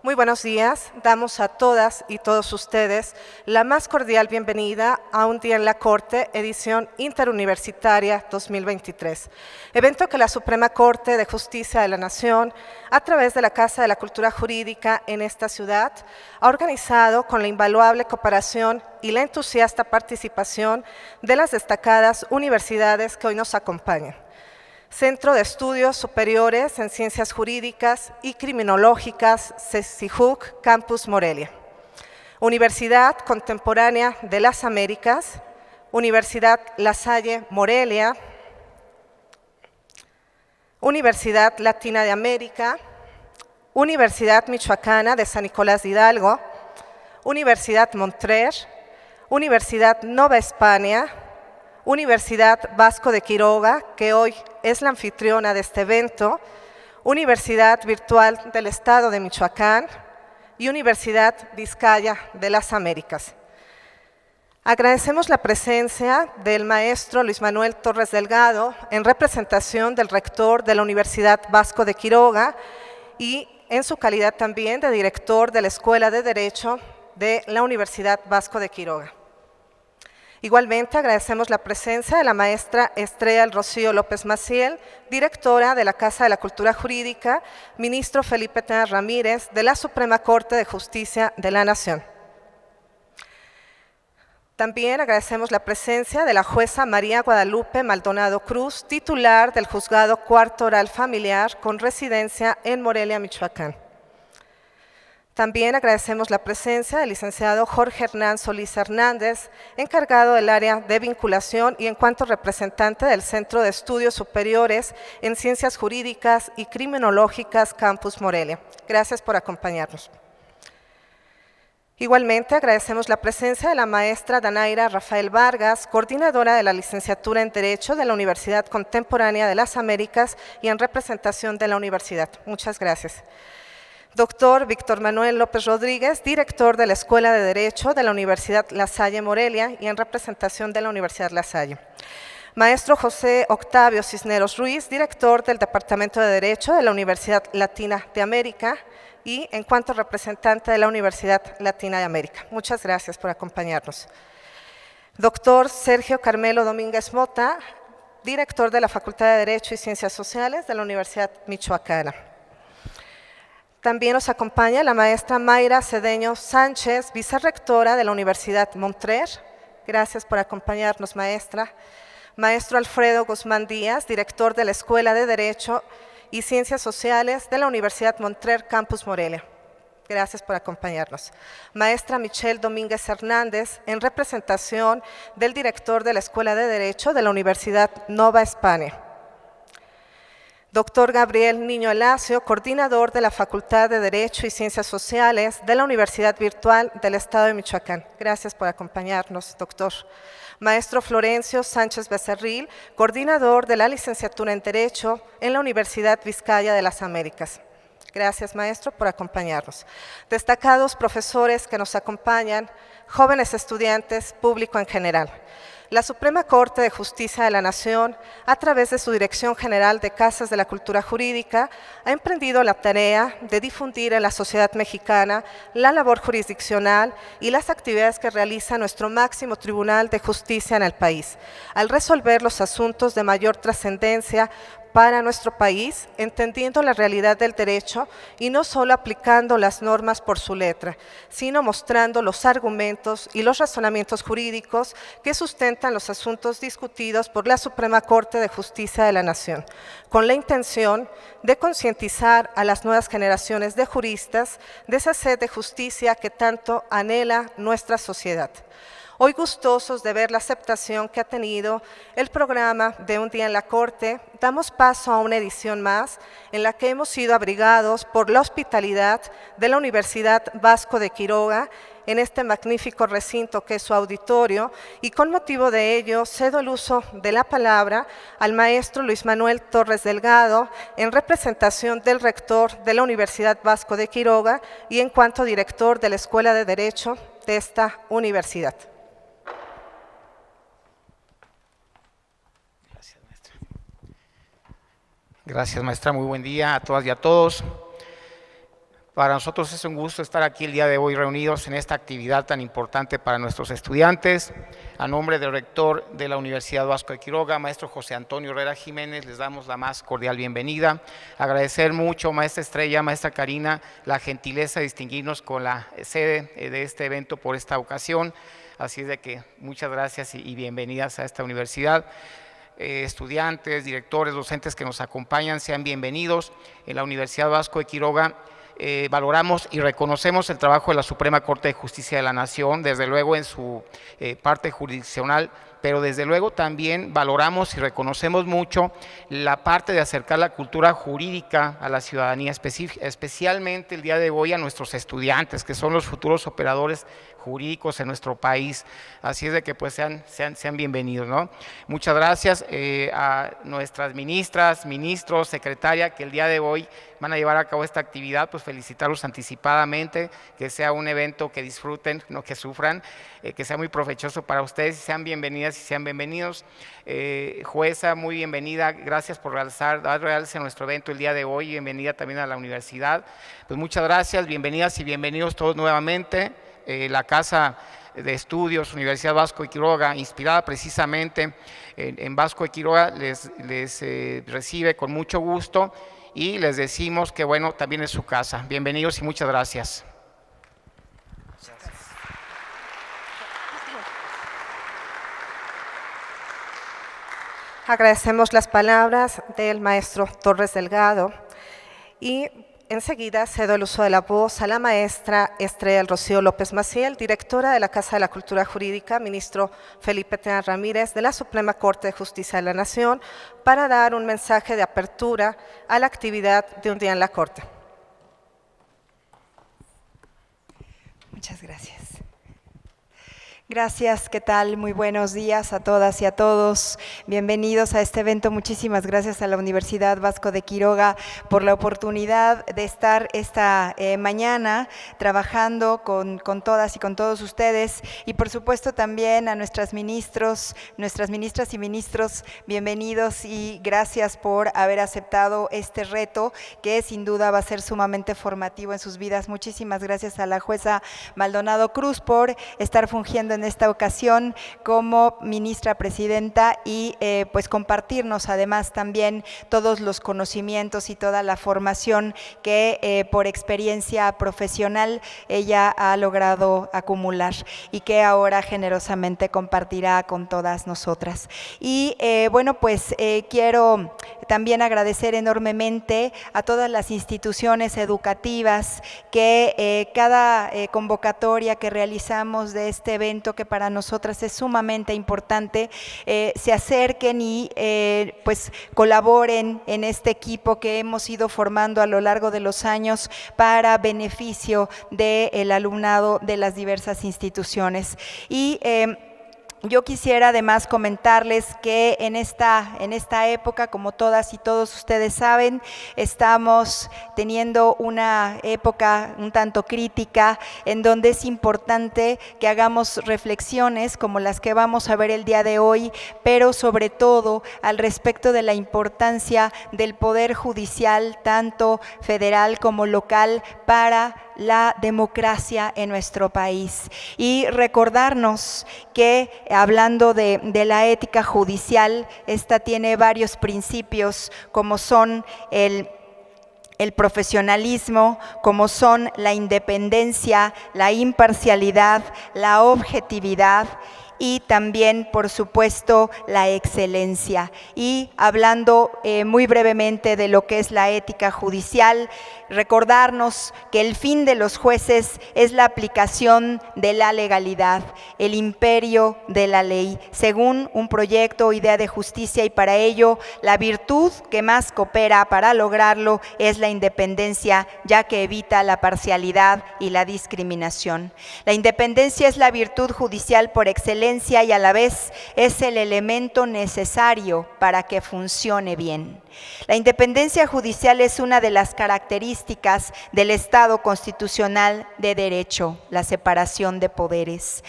Muy buenos días, damos a todas y todos ustedes la más cordial bienvenida a Un Día en la Corte, edición interuniversitaria 2023, evento que la Suprema Corte de Justicia de la Nación, a través de la Casa de la Cultura Jurídica en esta ciudad, ha organizado con la invaluable cooperación y la entusiasta participación de las destacadas universidades que hoy nos acompañan. Centro de Estudios Superiores en Ciencias Jurídicas y Criminológicas, CECIJUC, Campus Morelia. Universidad Contemporánea de las Américas, Universidad La Salle Morelia, Universidad Latina de América, Universidad Michoacana de San Nicolás de Hidalgo, Universidad Montrer, Universidad Nova España, Universidad Vasco de Quiroga, que hoy es la anfitriona de este evento, Universidad Virtual del Estado de Michoacán y Universidad Vizcaya de las Américas. Agradecemos la presencia del maestro Luis Manuel Torres Delgado en representación del rector de la Universidad Vasco de Quiroga y en su calidad también de director de la Escuela de Derecho de la Universidad Vasco de Quiroga. Igualmente agradecemos la presencia de la maestra Estrella Rocío López Maciel, directora de la Casa de la Cultura Jurídica, ministro Felipe Tena Ramírez de la Suprema Corte de Justicia de la Nación. También agradecemos la presencia de la jueza María Guadalupe Maldonado Cruz, titular del Juzgado Cuarto Oral Familiar con residencia en Morelia, Michoacán. También agradecemos la presencia del licenciado Jorge Hernán Solís Hernández, encargado del área de vinculación y en cuanto representante del Centro de Estudios Superiores en Ciencias Jurídicas y Criminológicas Campus Morelia. Gracias por acompañarnos. Igualmente agradecemos la presencia de la maestra Danaira Rafael Vargas, coordinadora de la licenciatura en Derecho de la Universidad Contemporánea de las Américas y en representación de la universidad. Muchas gracias. Doctor Víctor Manuel López Rodríguez, director de la Escuela de Derecho de la Universidad La Salle Morelia y en representación de la Universidad La Salle. Maestro José Octavio Cisneros Ruiz, director del Departamento de Derecho de la Universidad Latina de América y en cuanto representante de la Universidad Latina de América. Muchas gracias por acompañarnos. Doctor Sergio Carmelo Domínguez Mota, director de la Facultad de Derecho y Ciencias Sociales de la Universidad Michoacana. También nos acompaña la maestra Mayra Cedeño Sánchez, vicerrectora de la Universidad Montrer. Gracias por acompañarnos, maestra. Maestro Alfredo Guzmán Díaz, director de la Escuela de Derecho y Ciencias Sociales de la Universidad Montrer, Campus Morelia. Gracias por acompañarnos. Maestra Michelle Domínguez Hernández, en representación del director de la Escuela de Derecho de la Universidad Nova España. Doctor Gabriel Niño Alacio, coordinador de la Facultad de Derecho y Ciencias Sociales de la Universidad Virtual del Estado de Michoacán. Gracias por acompañarnos, doctor. Maestro Florencio Sánchez Becerril, coordinador de la licenciatura en Derecho en la Universidad Vizcaya de las Américas. Gracias, maestro, por acompañarnos. Destacados profesores que nos acompañan, jóvenes estudiantes, público en general. La Suprema Corte de Justicia de la Nación, a través de su Dirección General de Casas de la Cultura Jurídica, ha emprendido la tarea de difundir en la sociedad mexicana la labor jurisdiccional y las actividades que realiza nuestro máximo Tribunal de Justicia en el país, al resolver los asuntos de mayor trascendencia para nuestro país, entendiendo la realidad del derecho y no solo aplicando las normas por su letra, sino mostrando los argumentos y los razonamientos jurídicos que sustentan los asuntos discutidos por la Suprema Corte de Justicia de la Nación, con la intención de concientizar a las nuevas generaciones de juristas de esa sed de justicia que tanto anhela nuestra sociedad. Hoy gustosos de ver la aceptación que ha tenido el programa de Un Día en la Corte, damos paso a una edición más en la que hemos sido abrigados por la hospitalidad de la Universidad Vasco de Quiroga en este magnífico recinto que es su auditorio y con motivo de ello cedo el uso de la palabra al maestro Luis Manuel Torres Delgado en representación del rector de la Universidad Vasco de Quiroga y en cuanto director de la Escuela de Derecho de esta universidad. Gracias, maestra. Muy buen día a todas y a todos. Para nosotros es un gusto estar aquí el día de hoy reunidos en esta actividad tan importante para nuestros estudiantes. A nombre del rector de la Universidad Vasco de Quiroga, maestro José Antonio Herrera Jiménez, les damos la más cordial bienvenida. Agradecer mucho, maestra Estrella, maestra Karina, la gentileza de distinguirnos con la sede de este evento por esta ocasión. Así es de que muchas gracias y bienvenidas a esta universidad. Estudiantes, directores, docentes que nos acompañan, sean bienvenidos. En la Universidad Vasco de Quiroga valoramos y reconocemos el trabajo de la Suprema Corte de Justicia de la Nación, desde luego en su parte jurisdiccional, pero desde luego también valoramos y reconocemos mucho la parte de acercar la cultura jurídica a la ciudadanía, especialmente el día de hoy a nuestros estudiantes, que son los futuros operadores jurídicos en nuestro país. Así es de que pues sean bienvenidos, ¿no? Muchas gracias a nuestras ministras, ministros, secretaria, que el día de hoy van a llevar a cabo esta actividad, pues felicitarlos anticipadamente, que sea un evento que disfruten, no que sufran, que sea muy provechoso para ustedes, y sean bienvenidas y sean bienvenidos. Jueza, muy bienvenida, gracias por dar realce a nuestro evento el día de hoy, bienvenida también a la universidad. Pues muchas gracias, bienvenidas y bienvenidos todos nuevamente. La Casa de Estudios Universidad Vasco de Quiroga, inspirada precisamente en Vasco de Quiroga, les recibe con mucho gusto y les decimos que bueno, también es su casa. Bienvenidos y muchas gracias. Agradecemos las palabras del maestro Torres Delgado y enseguida cedo el uso de la voz a la maestra Estrella del Rocío López Maciel, directora de la Casa de la Cultura Jurídica, ministro Felipe Tena Ramírez de la Suprema Corte de Justicia de la Nación, para dar un mensaje de apertura a la actividad de un día en la Corte. Muchas gracias. Gracias, ¿qué tal? Muy buenos días a todas y a todos. Bienvenidos a este evento. Muchísimas gracias a la Universidad Vasco de Quiroga por la oportunidad de estar esta mañana trabajando con todas y con todos ustedes. Y por supuesto también a nuestras ministras y ministros, bienvenidos y gracias por haber aceptado este reto que sin duda va a ser sumamente formativo en sus vidas. Muchísimas gracias a la jueza Maldonado Cruz por estar fungiendo en esta ocasión como ministra presidenta y pues compartirnos además también todos los conocimientos y toda la formación que por experiencia profesional ella ha logrado acumular y que ahora generosamente compartirá con todas nosotras. Y bueno, pues quiero también agradecer enormemente a todas las instituciones educativas que cada convocatoria que realizamos de este evento, que para nosotras es sumamente importante, se acerquen y pues colaboren en este equipo que hemos ido formando a lo largo de los años para beneficio del alumnado de las diversas instituciones. Y yo quisiera además comentarles que en esta época, como todas y todos ustedes saben, estamos teniendo una época un tanto crítica en donde es importante que hagamos reflexiones como las que vamos a ver el día de hoy, pero sobre todo al respecto de la importancia del Poder Judicial, tanto federal como local, para la democracia en nuestro país. Y recordarnos que hablando de la ética judicial, esta tiene varios principios como son el profesionalismo, como son la independencia, la imparcialidad, la objetividad y también, por supuesto, la excelencia. Y hablando muy brevemente de lo que es la ética judicial, recordarnos que el fin de los jueces es la aplicación de la legalidad, el imperio de la ley, según un proyecto o idea de justicia, y para ello la virtud que más coopera para lograrlo es la independencia, ya que evita la parcialidad y la discriminación. La independencia es la virtud judicial por excelencia y a la vez es el elemento necesario para que funcione bien. La independencia judicial es una de las características del Estado constitucional de derecho, la separación de poderes.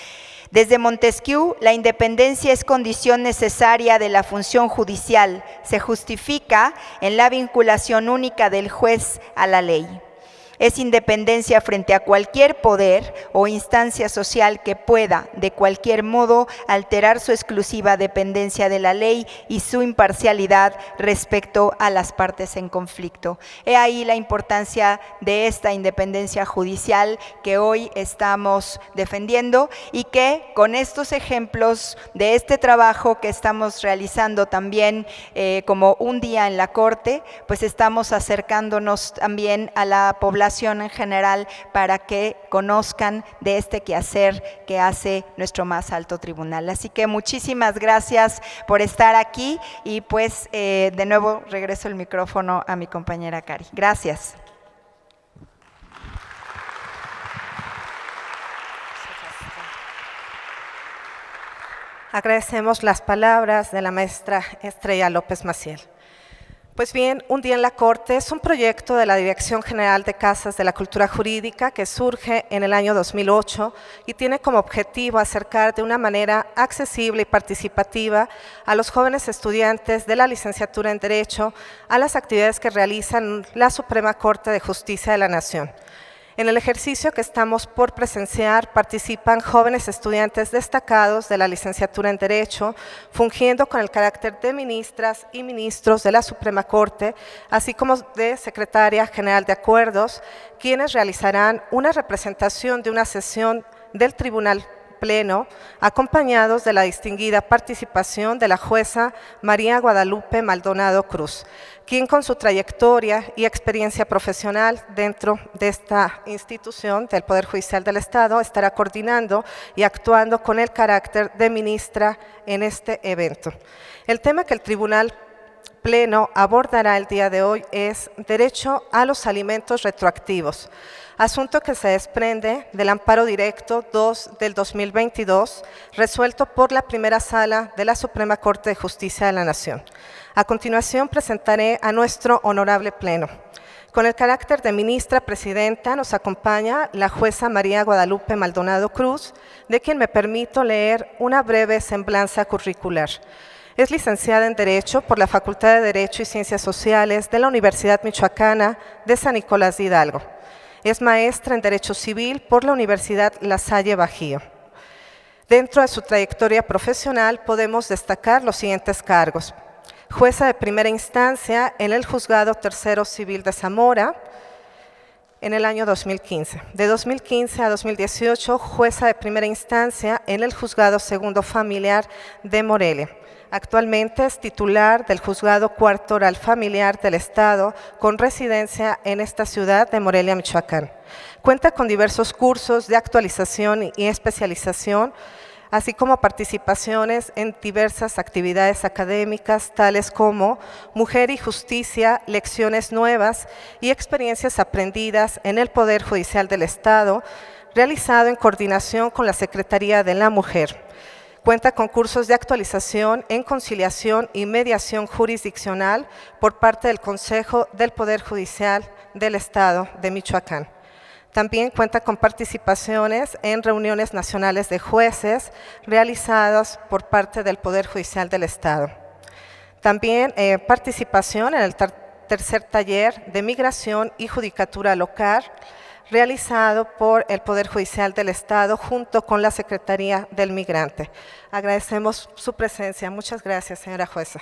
Desde Montesquieu, la independencia es condición necesaria de la función judicial, se justifica en la vinculación única del juez a la ley. Es independencia frente a cualquier poder o instancia social que pueda, de cualquier modo, alterar su exclusiva dependencia de la ley y su imparcialidad respecto a las partes en conflicto. He ahí la importancia de esta independencia judicial que hoy estamos defendiendo y que con estos ejemplos de este trabajo que estamos realizando también como un día en la Corte, pues estamos acercándonos también a la población en general para que conozcan de este quehacer que hace nuestro más alto tribunal. Así que muchísimas gracias por estar aquí y pues de nuevo regreso el micrófono a mi compañera Cari. Gracias. Agradecemos las palabras de la maestra Estrella López Maciel. Pues bien, Un día en la Corte es un proyecto de la Dirección General de Casas de la Cultura Jurídica que surge en el año 2008 y tiene como objetivo acercar de una manera accesible y participativa a los jóvenes estudiantes de la licenciatura en Derecho a las actividades que realizan la Suprema Corte de Justicia de la Nación. En el ejercicio que estamos por presenciar participan jóvenes estudiantes destacados de la licenciatura en Derecho, fungiendo con el carácter de ministras y ministros de la Suprema Corte, así como de Secretaria General de Acuerdos, quienes realizarán una representación de una sesión del Tribunal Pleno, acompañados de la distinguida participación de la jueza María Guadalupe Maldonado Cruz, quien con su trayectoria y experiencia profesional dentro de esta institución del Poder Judicial del Estado estará coordinando y actuando con el carácter de ministra en este evento. El tema que el Tribunal Pleno abordará el día de hoy es derecho a los alimentos retroactivos, asunto que se desprende del amparo directo 2 del 2022, resuelto por la primera sala de la Suprema Corte de Justicia de la Nación. A continuación presentaré a nuestro honorable Pleno. Con el carácter de ministra presidenta nos acompaña la jueza María Guadalupe Maldonado Cruz, de quien me permito leer una breve semblanza curricular. Es licenciada en Derecho por la Facultad de Derecho y Ciencias Sociales de la Universidad Michoacana de San Nicolás de Hidalgo. Es maestra en Derecho Civil por la Universidad La Salle Bajío. Dentro de su trayectoria profesional podemos destacar los siguientes cargos: jueza de primera instancia en el Juzgado Tercero Civil de Zamora en el año 2015. De 2015 a 2018, jueza de primera instancia en el Juzgado Segundo Familiar de Morelia. Actualmente es titular del Juzgado Cuarto Oral Familiar del Estado, con residencia en esta ciudad de Morelia, Michoacán. Cuenta con diversos cursos de actualización y especialización, así como participaciones en diversas actividades académicas, tales como Mujer y Justicia, Lecciones Nuevas y Experiencias Aprendidas en el Poder Judicial del Estado, realizado en coordinación con la Secretaría de la Mujer. Cuenta con cursos de actualización en conciliación y mediación jurisdiccional por parte del Consejo del Poder Judicial del Estado de Michoacán. También cuenta con participaciones en reuniones nacionales de jueces realizadas por parte del Poder Judicial del Estado. También participación en el tercer taller de Migración y Judicatura Local, realizado por el Poder Judicial del Estado junto con la Secretaría del Migrante. Agradecemos su presencia. Muchas gracias, señora jueza.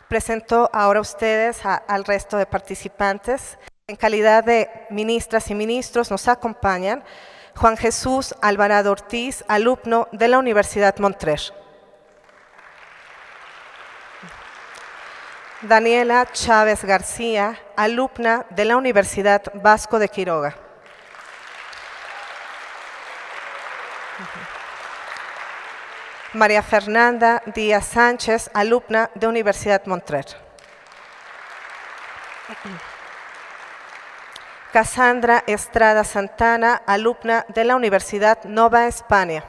Presento ahora a ustedes al resto de participantes. En calidad de ministras y ministros nos acompañan Juan Jesús Alvarado Ortiz, alumno de la Universidad Montrer. Daniela Chávez García, alumna de la Universidad Vasco de Quiroga. María Fernanda Díaz Sánchez, alumna de Universidad Montrer. Cassandra Estrada Santana, alumna de la Universidad Nova España.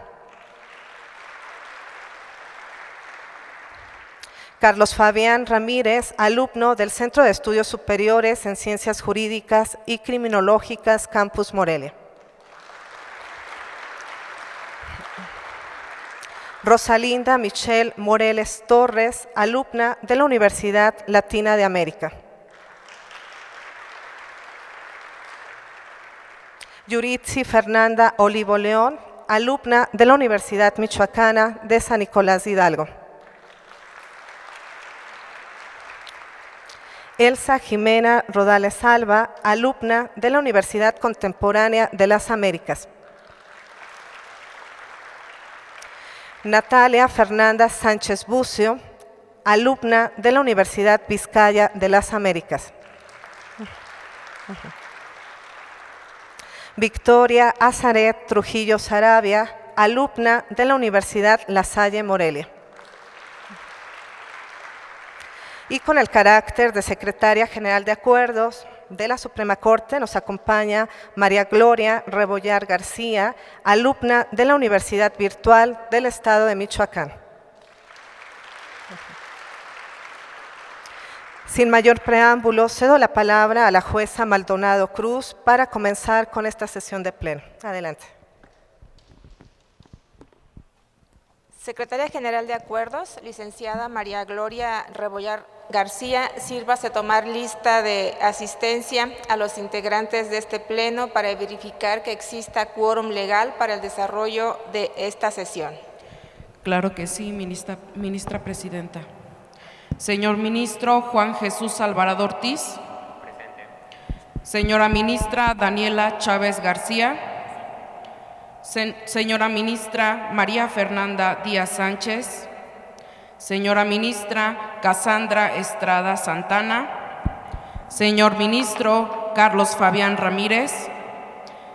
Carlos Fabián Ramírez, alumno del Centro de Estudios Superiores en Ciencias Jurídicas y Criminológicas, Campus Morelia. Rosalinda Michelle Moreles Torres, alumna de la Universidad Latina de América. Yuritsi Fernanda Olivo León, alumna de la Universidad Michoacana de San Nicolás de Hidalgo. Elsa Jimena Rodales Alba, alumna de la Universidad Contemporánea de las Américas. Natalia Fernanda Sánchez Bucio, alumna de la Universidad Vizcaya de las Américas. Victoria Azaret Trujillo Sarabia, alumna de la Universidad La Salle Morelia. Y con el carácter de Secretaria General de Acuerdos de la Suprema Corte nos acompaña María Gloria Rebollar García, alumna de la Universidad Virtual del Estado de Michoacán. Sin mayor preámbulo, cedo la palabra a la jueza Maldonado Cruz para comenzar con esta sesión de pleno. Adelante. Secretaria General de Acuerdos, licenciada María Gloria Rebollar García, sírvase tomar lista de asistencia a los integrantes de este pleno para verificar que exista quórum legal para el desarrollo de esta sesión. Claro que sí, ministra presidenta. Señor ministro Juan Jesús Alvarado Ortiz. Presente. Señora ministra Daniela Chávez García. Señora ministra María Fernanda Díaz Sánchez. Señora ministra Cassandra Estrada Santana. Señor ministro Carlos Fabián Ramírez.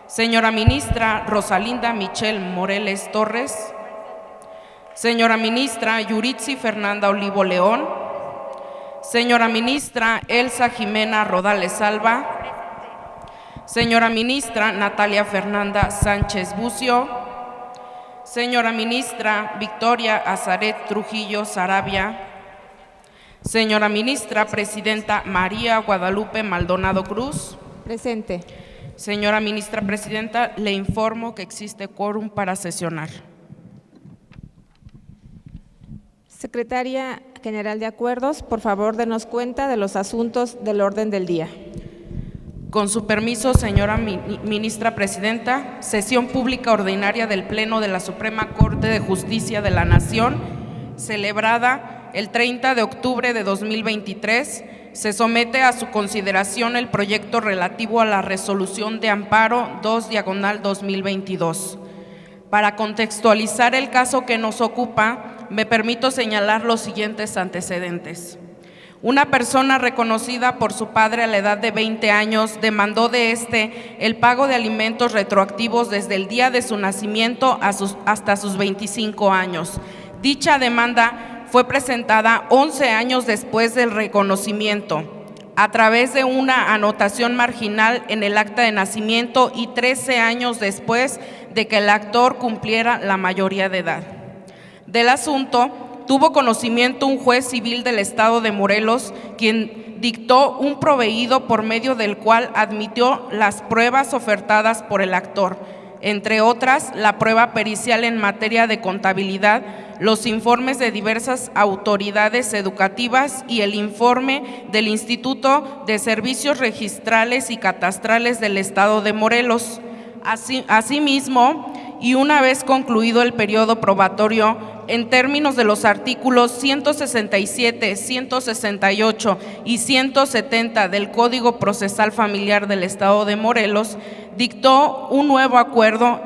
Señora ministra Rosalinda Michelle Moreles Torres. Señora ministra Yuritsi Fernanda Olivo León. Señora ministra Elsa Jimena Rodales Alba. Señora ministra Natalia Fernanda Sánchez Bucio. Señora ministra Victoria Azaret Trujillo Sarabia. Señora ministra presidenta María Guadalupe Maldonado Cruz. Presente. Señora ministra presidenta, le informo que existe quórum para sesionar. Secretaria General de Acuerdos, por favor, denos cuenta de los asuntos del orden del día. Con su permiso, señora ministra presidenta, sesión pública ordinaria del Pleno de la Suprema Corte de Justicia de la Nación, celebrada el 30 de octubre de 2023, se somete a su consideración el proyecto relativo a la resolución de amparo 2/2022. Para contextualizar el caso que nos ocupa, me permito señalar los siguientes antecedentes. Una persona reconocida por su padre a la edad de 20 años demandó de este el pago de alimentos retroactivos desde el día de su nacimiento hasta sus 25 años. Dicha demanda fue presentada 11 años después del reconocimiento, a través de una anotación marginal en el acta de nacimiento y 13 años después de que el actor cumpliera la mayoría de edad. Del asunto tuvo conocimiento un juez civil del estado de Morelos, quien dictó un proveído por medio del cual admitió las pruebas ofertadas por el actor, entre otras la prueba pericial en materia de contabilidad, los informes de diversas autoridades educativas y el informe del Instituto de Servicios Registrales y Catastrales del estado de Morelos. Asimismo, y una vez concluido el periodo probatorio, en términos de los artículos 167, 168 y 170 del Código Procesal Familiar del Estado de Morelos, dictó un nuevo acuerdo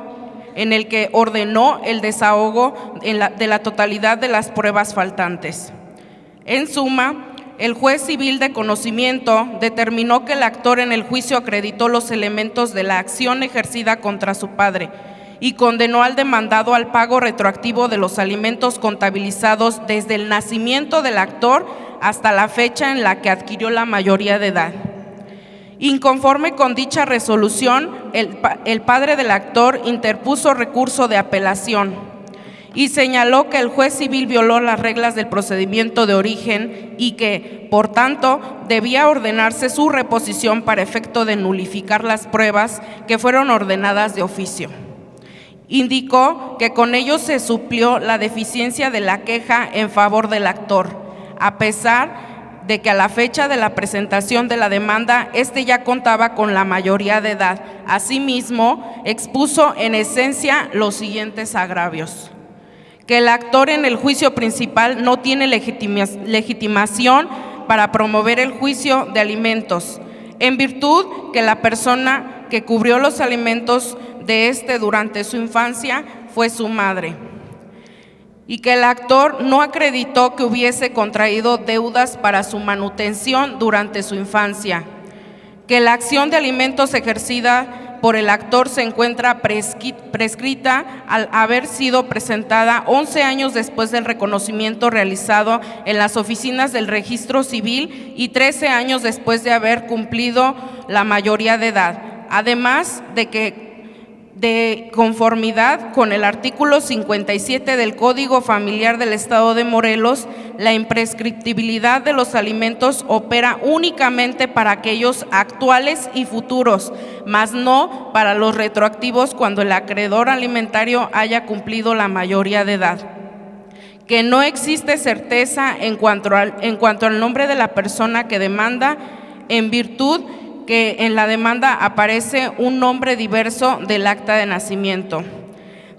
en el que ordenó el desahogo de la totalidad de las pruebas faltantes. En suma, el juez civil de conocimiento determinó que el actor en el juicio acreditó los elementos de la acción ejercida contra su padre y condenó al demandado al pago retroactivo de los alimentos contabilizados desde el nacimiento del actor hasta la fecha en la que adquirió la mayoría de edad. Inconforme con dicha resolución, el padre del actor interpuso recurso de apelación y señaló que el juez civil violó las reglas del procedimiento de origen y que, por tanto, debía ordenarse su reposición para efecto de nulificar las pruebas que fueron ordenadas de oficio. Indicó que con ello se suplió la deficiencia de la queja en favor del actor, a pesar de que a la fecha de la presentación de la demanda, este ya contaba con la mayoría de edad. Asimismo, expuso en esencia los siguientes agravios: que el actor en el juicio principal no tiene legitimación para promover el juicio de alimentos, en virtud que la persona que cubrió los alimentos de este durante su infancia fue su madre, y que el actor no acreditó que hubiese contraído deudas para su manutención durante su infancia, que la acción de alimentos ejercida por el actor se encuentra prescrita al haber sido presentada 11 años después del reconocimiento realizado en las oficinas del Registro Civil y 13 años después de haber cumplido la mayoría de edad, además de que de conformidad con el artículo 57 del Código Familiar del Estado de Morelos, la imprescriptibilidad de los alimentos opera únicamente para aquellos actuales y futuros, mas no para los retroactivos cuando el acreedor alimentario haya cumplido la mayoría de edad. Que no existe certeza en cuanto al nombre de la persona que demanda, en virtud que en la demanda aparece un nombre diverso del acta de nacimiento.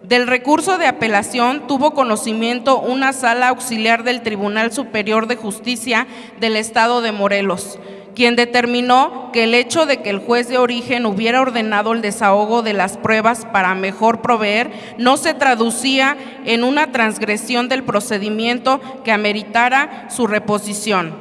Del recurso de apelación tuvo conocimiento una sala auxiliar del Tribunal Superior de Justicia del Estado de Morelos, quien determinó que el hecho de que el juez de origen hubiera ordenado el desahogo de las pruebas para mejor proveer no se traducía en una transgresión del procedimiento que ameritara su reposición.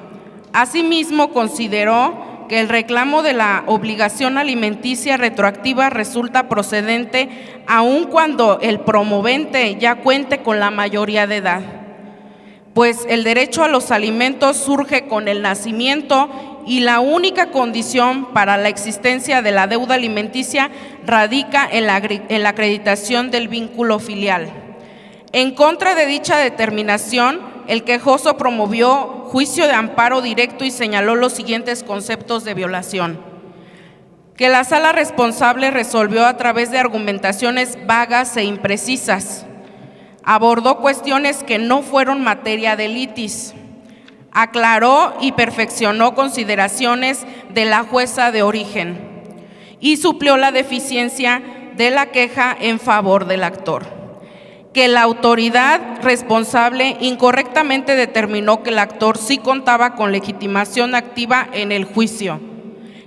Asimismo, consideró que el reclamo de la obligación alimenticia retroactiva resulta procedente aun cuando el promovente ya cuente con la mayoría de edad, pues el derecho a los alimentos surge con el nacimiento y la única condición para la existencia de la deuda alimenticia radica en la acreditación del vínculo filial. En contra de dicha determinación, el quejoso promovió juicio de amparo directo y señaló los siguientes conceptos de violación: que la sala responsable resolvió a través de argumentaciones vagas e imprecisas, abordó cuestiones que no fueron materia de litis, aclaró y perfeccionó consideraciones de la jueza de origen y suplió la deficiencia de la queja en favor del actor. Que la autoridad responsable incorrectamente determinó que el actor sí contaba con legitimación activa en el juicio.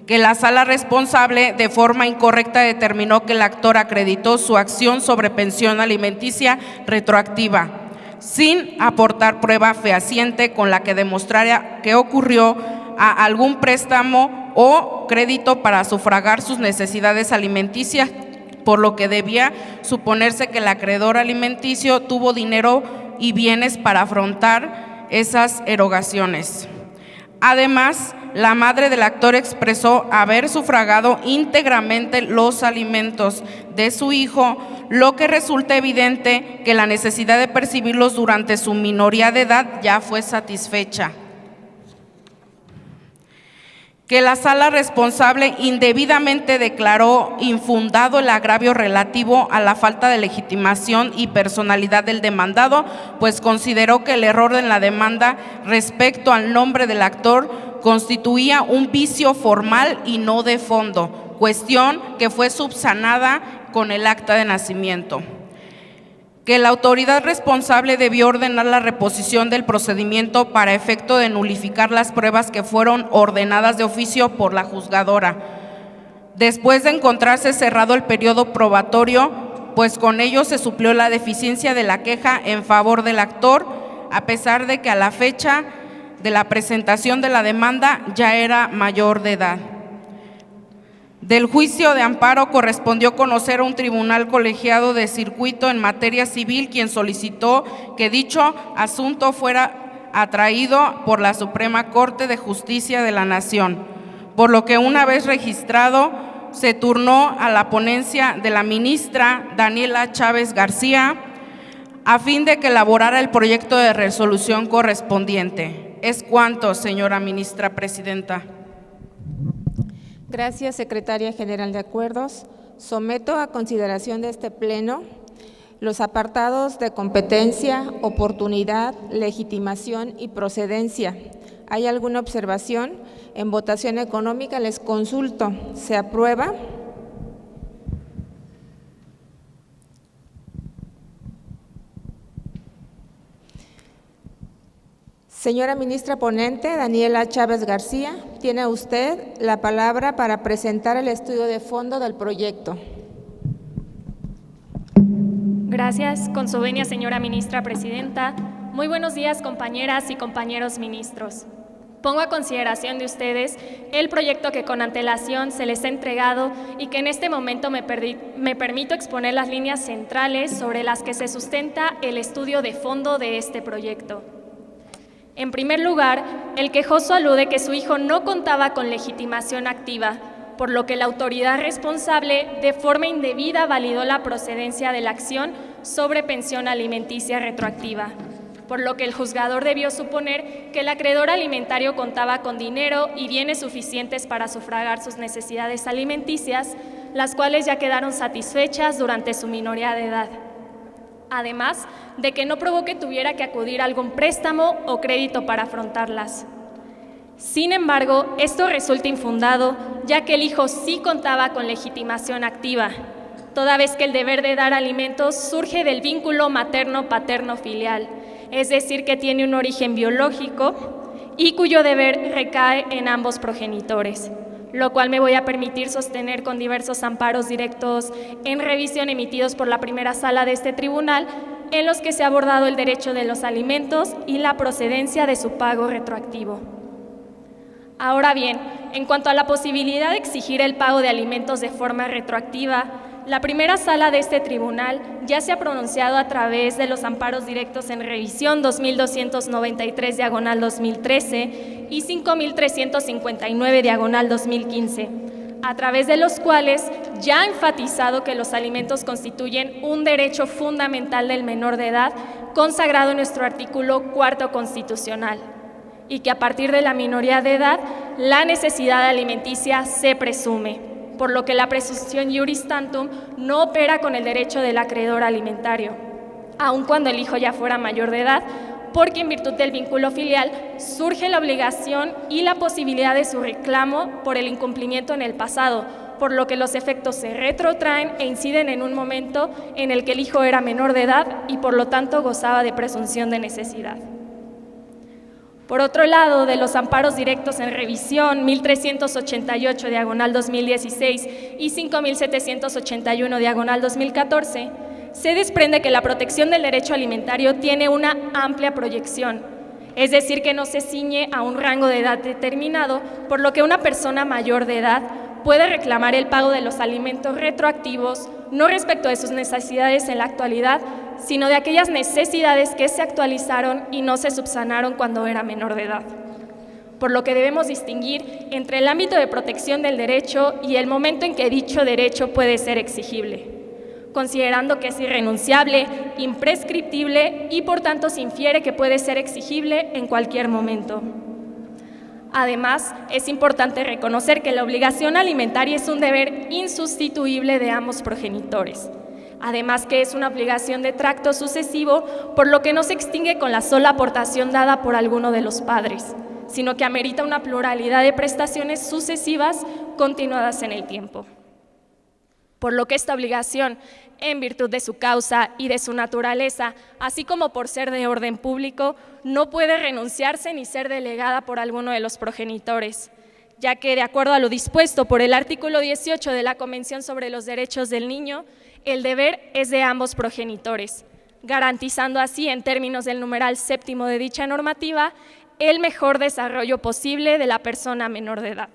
Que la sala responsable de forma incorrecta determinó que el actor acreditó su acción sobre pensión alimenticia retroactiva, sin aportar prueba fehaciente con la que demostrara que ocurrió a algún préstamo o crédito para sufragar sus necesidades alimenticias, por lo que debía suponerse que el acreedor alimenticio tuvo dinero y bienes para afrontar esas erogaciones. Además, la madre del actor expresó haber sufragado íntegramente los alimentos de su hijo, lo que resulta evidente que la necesidad de percibirlos durante su minoría de edad ya fue satisfecha. Que la sala responsable indebidamente declaró infundado el agravio relativo a la falta de legitimación y personalidad del demandado, pues consideró que el error en la demanda respecto al nombre del actor constituía un vicio formal y no de fondo, cuestión que fue subsanada con el acta de nacimiento. Que la autoridad responsable debió ordenar la reposición del procedimiento para efecto de nulificar las pruebas que fueron ordenadas de oficio por la juzgadora, después de encontrarse cerrado el periodo probatorio, pues con ello se suplió la deficiencia de la queja en favor del actor, a pesar de que a la fecha de la presentación de la demanda ya era mayor de edad. Del juicio de amparo correspondió conocer a un tribunal colegiado de circuito en materia civil, quien solicitó que dicho asunto fuera atraído por la Suprema Corte de Justicia de la Nación, por lo que una vez registrado se turnó a la ponencia de la ministra Daniela Chávez García a fin de que elaborara el proyecto de resolución correspondiente. Es cuanto, señora ministra presidenta. Gracias, secretaria general de Acuerdos. Someto a consideración de este Pleno los apartados de competencia, oportunidad, legitimación y procedencia. ¿Hay alguna observación? En votación económica les consulto. ¿Se aprueba? Señora ministra ponente, Daniela Chávez García, tiene usted la palabra para presentar el estudio de fondo del proyecto. Gracias, con su venia, señora ministra presidenta. Muy buenos días, compañeras y compañeros ministros. Pongo a consideración de ustedes el proyecto que con antelación se les ha entregado y que en este momento me permito exponer las líneas centrales sobre las que se sustenta el estudio de fondo de este proyecto. En primer lugar, el quejoso alude que su hijo no contaba con legitimación activa, por lo que la autoridad responsable de forma indebida validó la procedencia de la acción sobre pensión alimenticia retroactiva, por lo que el juzgador debió suponer que el acreedor alimentario contaba con dinero y bienes suficientes para sufragar sus necesidades alimenticias, las cuales ya quedaron satisfechas durante su minoría de edad. Además de que no probó que tuviera que acudir a algún préstamo o crédito para afrontarlas. Sin embargo, esto resulta infundado, ya que el hijo sí contaba con legitimación activa, toda vez que el deber de dar alimentos surge del vínculo materno-paterno-filial, es decir, que tiene un origen biológico y cuyo deber recae en ambos progenitores, lo cual me voy a permitir sostener con diversos amparos directos en revisión emitidos por la primera sala de este tribunal, en los que se ha abordado el derecho de los alimentos y la procedencia de su pago retroactivo. Ahora bien, en cuanto a la posibilidad de exigir el pago de alimentos de forma retroactiva, la primera sala de este tribunal ya se ha pronunciado a través de los amparos directos en revisión 2293/2013 y 5359/2015, a través de los cuales ya ha enfatizado que los alimentos constituyen un derecho fundamental del menor de edad consagrado en nuestro artículo 4º constitucional, y que a partir de la minoría de edad la necesidad alimenticia se presume, por lo que la presunción iuris tantum no opera con el derecho del acreedor alimentario, aun cuando el hijo ya fuera mayor de edad, porque en virtud del vínculo filial surge la obligación y la posibilidad de su reclamo por el incumplimiento en el pasado, por lo que los efectos se retrotraen e inciden en un momento en el que el hijo era menor de edad y por lo tanto gozaba de presunción de necesidad. Por otro lado, de los amparos directos en revisión 1388/2016 y 5781/2014, se desprende que la protección del derecho alimentario tiene una amplia proyección, es decir, que no se ciñe a un rango de edad determinado, por lo que una persona mayor de edad puede reclamar el pago de los alimentos retroactivos, no respecto de sus necesidades en la actualidad, sino de aquellas necesidades que se actualizaron y no se subsanaron cuando era menor de edad. Por lo que debemos distinguir entre el ámbito de protección del derecho y el momento en que dicho derecho puede ser exigible, considerando que es irrenunciable, imprescriptible y por tanto se infiere que puede ser exigible en cualquier momento. Además, es importante reconocer que la obligación alimentaria es un deber insustituible de ambos progenitores. Además que es una obligación de tracto sucesivo, por lo que no se extingue con la sola aportación dada por alguno de los padres, sino que amerita una pluralidad de prestaciones sucesivas continuadas en el tiempo. Por lo que esta obligación, en virtud de su causa y de su naturaleza, así como por ser de orden público, no puede renunciarse ni ser delegada por alguno de los progenitores, ya que, de acuerdo a lo dispuesto por el artículo 18 de la Convención sobre los Derechos del Niño, el deber es de ambos progenitores, garantizando así, en términos del numeral 7º de dicha normativa, el mejor desarrollo posible de la persona menor de edad.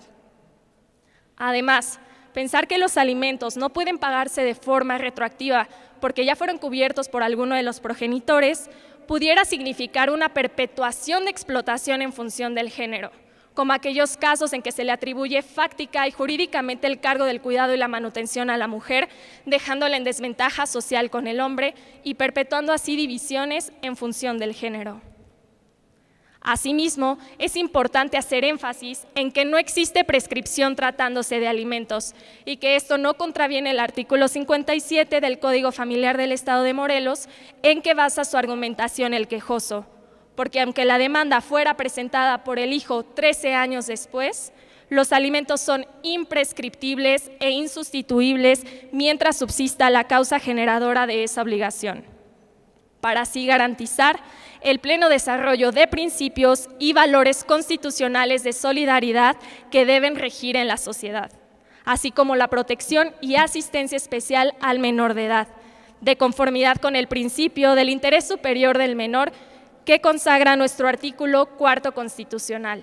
Además, pensar que los alimentos no pueden pagarse de forma retroactiva porque ya fueron cubiertos por alguno de los progenitores pudiera significar una perpetuación de explotación en función del género, como aquellos casos en que se le atribuye fáctica y jurídicamente el cargo del cuidado y la manutención a la mujer, dejándola en desventaja social con el hombre y perpetuando así divisiones en función del género. Asimismo, es importante hacer énfasis en que no existe prescripción tratándose de alimentos y que esto no contraviene el artículo 57 del Código Familiar del Estado de Morelos, en que basa su argumentación el quejoso, porque aunque la demanda fuera presentada por el hijo 13 años después, los alimentos son imprescriptibles e insustituibles mientras subsista la causa generadora de esa obligación, para así garantizar el pleno desarrollo de principios y valores constitucionales de solidaridad que deben regir en la sociedad, así como la protección y asistencia especial al menor de edad, de conformidad con el principio del interés superior del menor que consagra nuestro artículo 4 constitucional.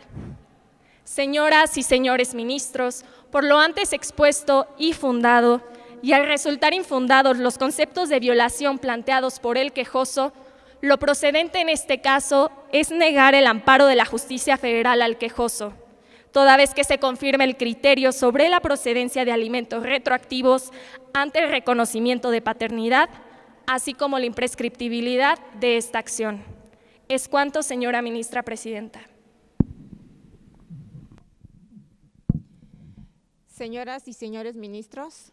Señoras y señores ministros, por lo antes expuesto y fundado, y al resultar infundados los conceptos de violación planteados por el quejoso, lo procedente en este caso es negar el amparo de la justicia federal al quejoso, toda vez que se confirme el criterio sobre la procedencia de alimentos retroactivos ante el reconocimiento de paternidad, así como la imprescriptibilidad de esta acción. Es cuanto, señora ministra presidenta. Señoras y señores ministros,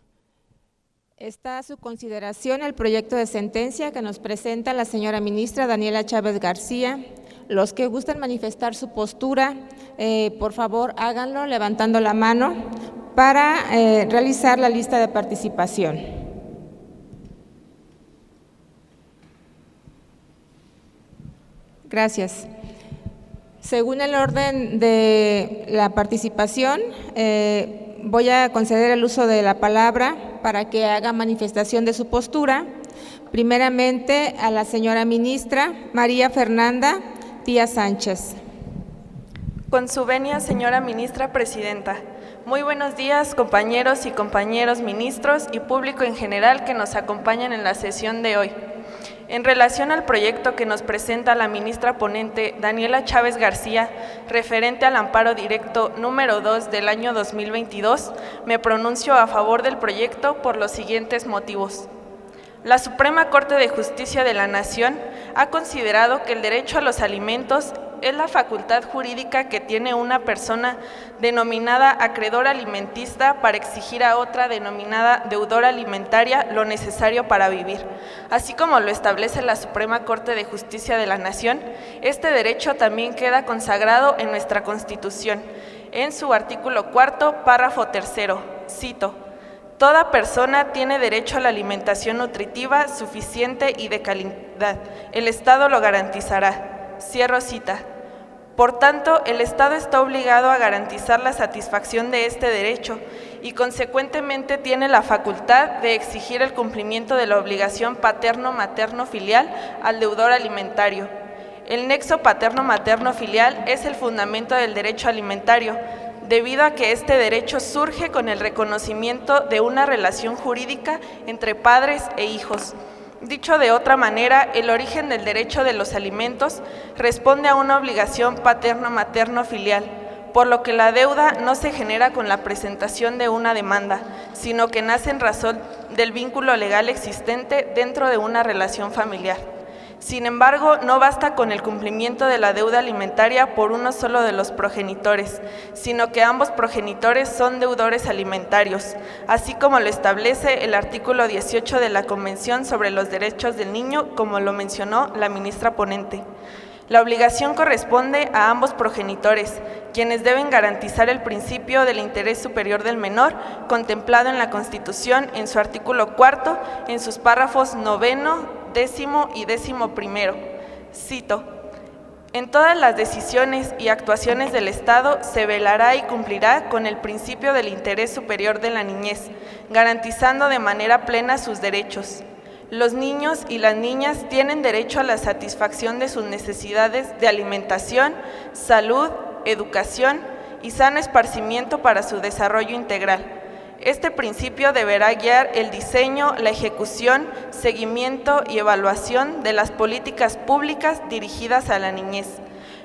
está a su consideración el proyecto de sentencia que nos presenta la señora ministra Daniela Chávez García. Los que gusten manifestar su postura, por favor háganlo levantando la mano para realizar la lista de participación. Gracias. Según el orden de la participación, voy a conceder el uso de la palabra para que haga manifestación de su postura. Primeramente a la señora ministra María Fernanda Díaz Sánchez. Con su venia, señora ministra presidenta. Muy buenos días, compañeros y compañeros ministros y público en general que nos acompañan en la sesión de hoy. En relación al proyecto que nos presenta la ministra ponente Daniela Chávez García, referente al amparo directo número 2 del año 2022, me pronuncio a favor del proyecto por los siguientes motivos. La Suprema Corte de Justicia de la Nación ha considerado que el derecho a los alimentos es la facultad jurídica que tiene una persona denominada acreedor alimentista para exigir a otra denominada deudora alimentaria lo necesario para vivir. Así como lo establece la Suprema Corte de Justicia de la Nación, este derecho también queda consagrado en nuestra Constitución, en su artículo 4, párrafo 3, cito: toda persona tiene derecho a la alimentación nutritiva suficiente y de calidad. El Estado lo garantizará. Cierro cita. Por tanto, el Estado está obligado a garantizar la satisfacción de este derecho y consecuentemente tiene la facultad de exigir el cumplimiento de la obligación paterno-materno-filial al deudor alimentario. El nexo paterno-materno-filial es el fundamento del derecho alimentario, debido a que este derecho surge con el reconocimiento de una relación jurídica entre padres e hijos. Dicho de otra manera, el origen del derecho de los alimentos responde a una obligación paterno-materno-filial, por lo que la deuda no se genera con la presentación de una demanda, sino que nace en razón del vínculo legal existente dentro de una relación familiar. Sin embargo, no basta con el cumplimiento de la deuda alimentaria por uno solo de los progenitores, sino que ambos progenitores son deudores alimentarios, así como lo establece el artículo 18 de la Convención sobre los Derechos del Niño, como lo mencionó la ministra ponente. La obligación corresponde a ambos progenitores, quienes deben garantizar el principio del interés superior del menor, contemplado en la Constitución en su artículo 4, en sus párrafos 9, 10 y 11. Cito: en todas las decisiones y actuaciones del Estado se velará y cumplirá con el principio del interés superior de la niñez, garantizando de manera plena sus derechos. Los niños y las niñas tienen derecho a la satisfacción de sus necesidades de alimentación, salud, educación y sano esparcimiento para su desarrollo integral. Este principio deberá guiar el diseño, la ejecución, seguimiento y evaluación de las políticas públicas dirigidas a la niñez.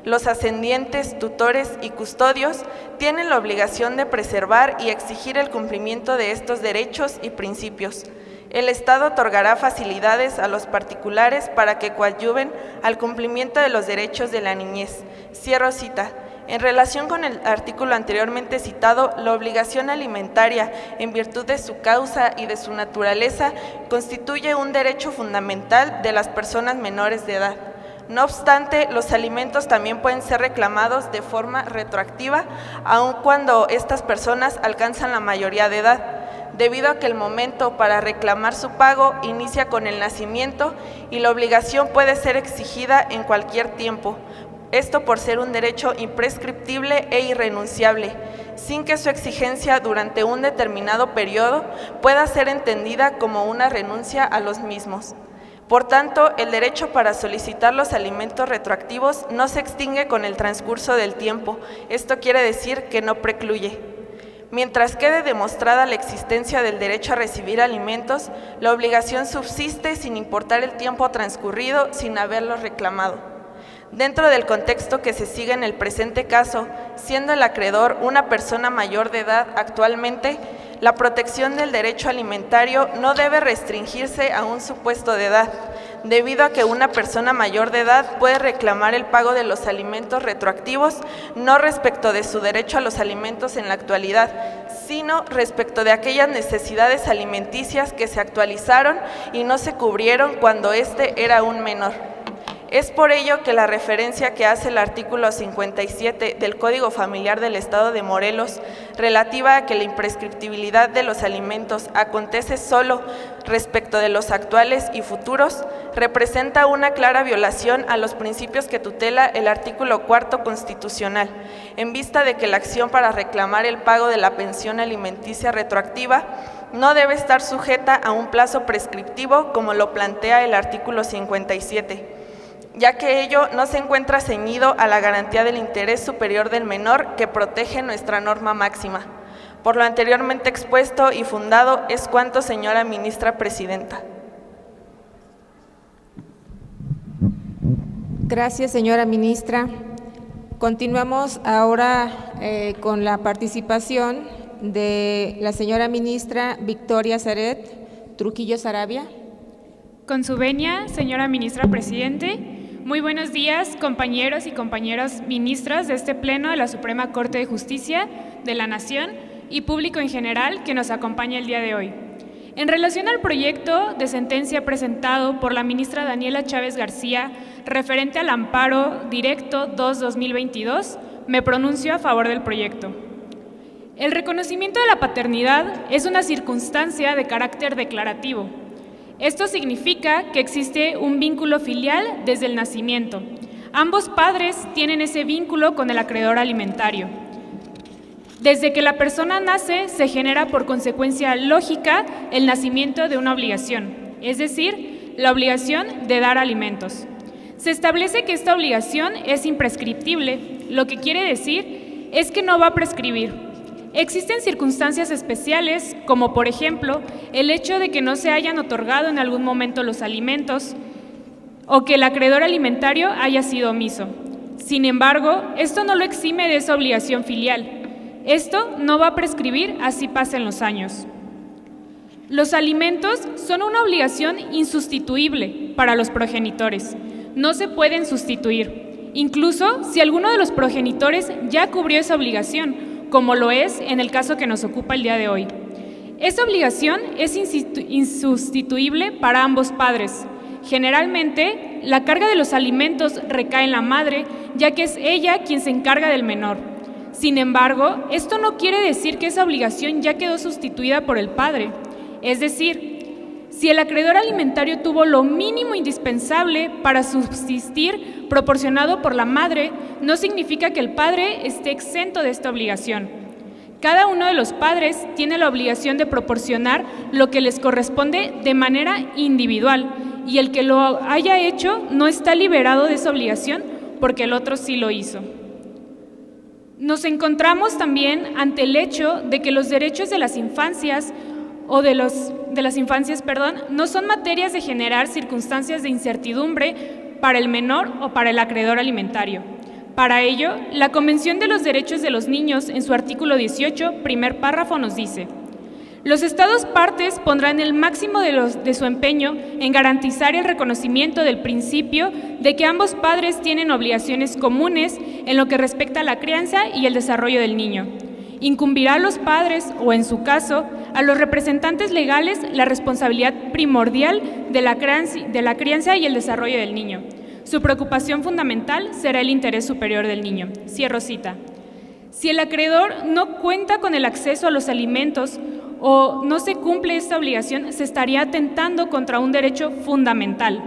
Los ascendientes, tutores y custodios tienen la obligación de preservar y exigir el cumplimiento de estos derechos y principios. El Estado otorgará facilidades a los particulares para que coadyuven al cumplimiento de los derechos de la niñez. Cierro cita. En relación con el artículo anteriormente citado, la obligación alimentaria, en virtud de su causa y de su naturaleza, constituye un derecho fundamental de las personas menores de edad. No obstante, los alimentos también pueden ser reclamados de forma retroactiva, aun cuando estas personas alcanzan la mayoría de edad, debido a que el momento para reclamar su pago inicia con el nacimiento y la obligación puede ser exigida en cualquier tiempo. Esto por ser un derecho imprescriptible e irrenunciable, sin que su exigencia durante un determinado periodo pueda ser entendida como una renuncia a los mismos. Por tanto, el derecho para solicitar los alimentos retroactivos no se extingue con el transcurso del tiempo. Esto quiere decir que no precluye. Mientras quede demostrada la existencia del derecho a recibir alimentos, la obligación subsiste sin importar el tiempo transcurrido sin haberlos reclamado. Dentro del contexto que se sigue en el presente caso, siendo el acreedor una persona mayor de edad actualmente, la protección del derecho alimentario no debe restringirse a un supuesto de edad, debido a que una persona mayor de edad puede reclamar el pago de los alimentos retroactivos, no respecto de su derecho a los alimentos en la actualidad, sino respecto de aquellas necesidades alimenticias que se actualizaron y no se cubrieron cuando éste era un menor. Es por ello que la referencia que hace el artículo 57 del Código Familiar del Estado de Morelos, relativa a que la imprescriptibilidad de los alimentos acontece solo respecto de los actuales y futuros, representa una clara violación a los principios que tutela el artículo 4 constitucional, en vista de que la acción para reclamar el pago de la pensión alimenticia retroactiva no debe estar sujeta a un plazo prescriptivo como lo plantea el artículo 57. Ya que ello no se encuentra ceñido a la garantía del interés superior del menor que protege nuestra norma máxima. Por lo anteriormente expuesto y fundado es cuanto, señora ministra presidenta. Gracias, señora ministra. Continuamos ahora con la participación de la señora ministra Victoria Zaret Trujillo Sarabia. Con su venia, señora ministra presidente. Muy buenos días, compañeros y compañeras ministras de este Pleno de la Suprema Corte de Justicia de la Nación y público en general que nos acompaña el día de hoy. En relación al proyecto de sentencia presentado por la ministra Daniela Chávez García referente al amparo directo 2-2022, me pronuncio a favor del proyecto. El reconocimiento de la paternidad es una circunstancia de carácter declarativo. Esto significa que existe un vínculo filial desde el nacimiento. Ambos padres tienen ese vínculo con el acreedor alimentario. Desde que la persona nace, se genera por consecuencia lógica el nacimiento de una obligación, es decir, la obligación de dar alimentos. Se establece que esta obligación es imprescriptible, lo que quiere decir es que no va a prescribir. Existen circunstancias especiales, como por ejemplo, el hecho de que no se hayan otorgado en algún momento los alimentos o que el acreedor alimentario haya sido omiso. Sin embargo, esto no lo exime de esa obligación filial. Esto no va a prescribir así pasen los años. Los alimentos son una obligación insustituible para los progenitores. No se pueden sustituir, incluso si alguno de los progenitores ya cubrió esa obligación, como lo es en el caso que nos ocupa el día de hoy. Esta obligación es insustituible para ambos padres. Generalmente, la carga de los alimentos recae en la madre, ya que es ella quien se encarga del menor. Sin embargo, esto no quiere decir que esa obligación ya quedó sustituida por el padre. Es decir, si el acreedor alimentario tuvo lo mínimo indispensable para subsistir proporcionado por la madre, no significa que el padre esté exento de esta obligación. Cada uno de los padres tiene la obligación de proporcionar lo que les corresponde de manera individual, y el que lo haya hecho no está liberado de esa obligación porque el otro sí lo hizo. Nos encontramos también ante el hecho de que los derechos de las infancias no son materias de generar circunstancias de incertidumbre para el menor o para el acreedor alimentario. Para ello, la Convención de los Derechos de los Niños, en su artículo 18, primer párrafo, nos dice: Los Estados partes pondrán el máximo de su empeño en garantizar el reconocimiento del principio de que ambos padres tienen obligaciones comunes en lo que respecta a la crianza y el desarrollo del niño. Incumbirá a los padres, o en su caso, a los representantes legales, la responsabilidad primordial de la crianza y el desarrollo del niño. Su preocupación fundamental será el interés superior del niño. Cierro cita. Si el acreedor no cuenta con el acceso a los alimentos o no se cumple esta obligación, se estaría atentando contra un derecho fundamental.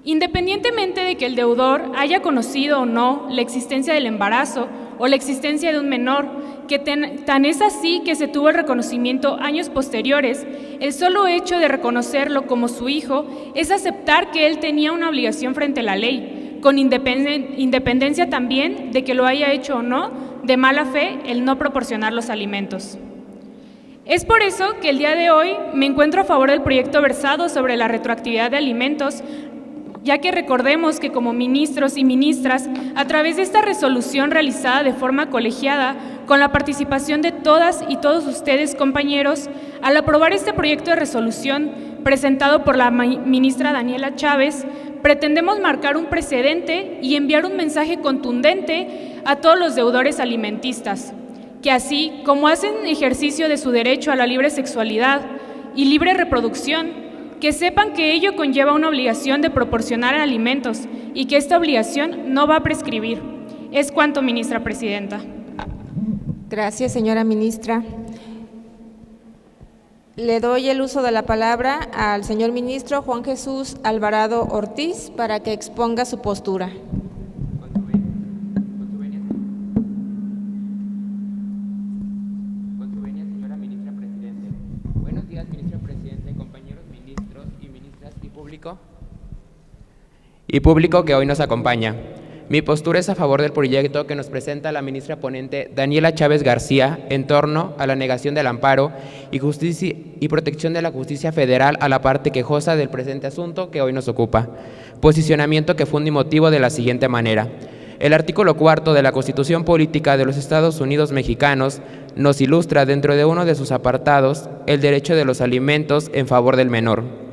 Independientemente de que el deudor haya conocido o no la existencia del embarazo o la existencia de un menor, que tan es así que se tuvo el reconocimiento años posteriores, el solo hecho de reconocerlo como su hijo es aceptar que él tenía una obligación frente a la ley, con independencia también de que lo haya hecho o no de mala fe el no proporcionar los alimentos. Es por eso que el día de hoy me encuentro a favor del proyecto versado sobre la retroactividad de alimentos, ya que recordemos que como ministros y ministras, a través de esta resolución realizada de forma colegiada, con la participación de todas y todos ustedes, compañeros, al aprobar este proyecto de resolución presentado por la ministra Daniela Chávez, pretendemos marcar un precedente y enviar un mensaje contundente a todos los deudores alimentistas, que así como hacen ejercicio de su derecho a la libre sexualidad y libre reproducción, que sepan que ello conlleva una obligación de proporcionar alimentos y que esta obligación no va a prescribir. Es cuanto, ministra presidenta. Gracias, señora ministra. Le doy el uso de la palabra al señor ministro Juan Jesús Alvarado Ortiz para que exponga su postura. Y público que hoy nos acompaña. Mi postura es a favor del proyecto que nos presenta la ministra ponente Daniela Chávez García en torno a la negación del amparo y protección de la justicia federal a la parte quejosa del presente asunto que hoy nos ocupa. Posicionamiento que funda y motivo de la siguiente manera. El artículo 4 de la Constitución Política de los Estados Unidos Mexicanos nos ilustra dentro de uno de sus apartados el derecho de los alimentos en favor del menor.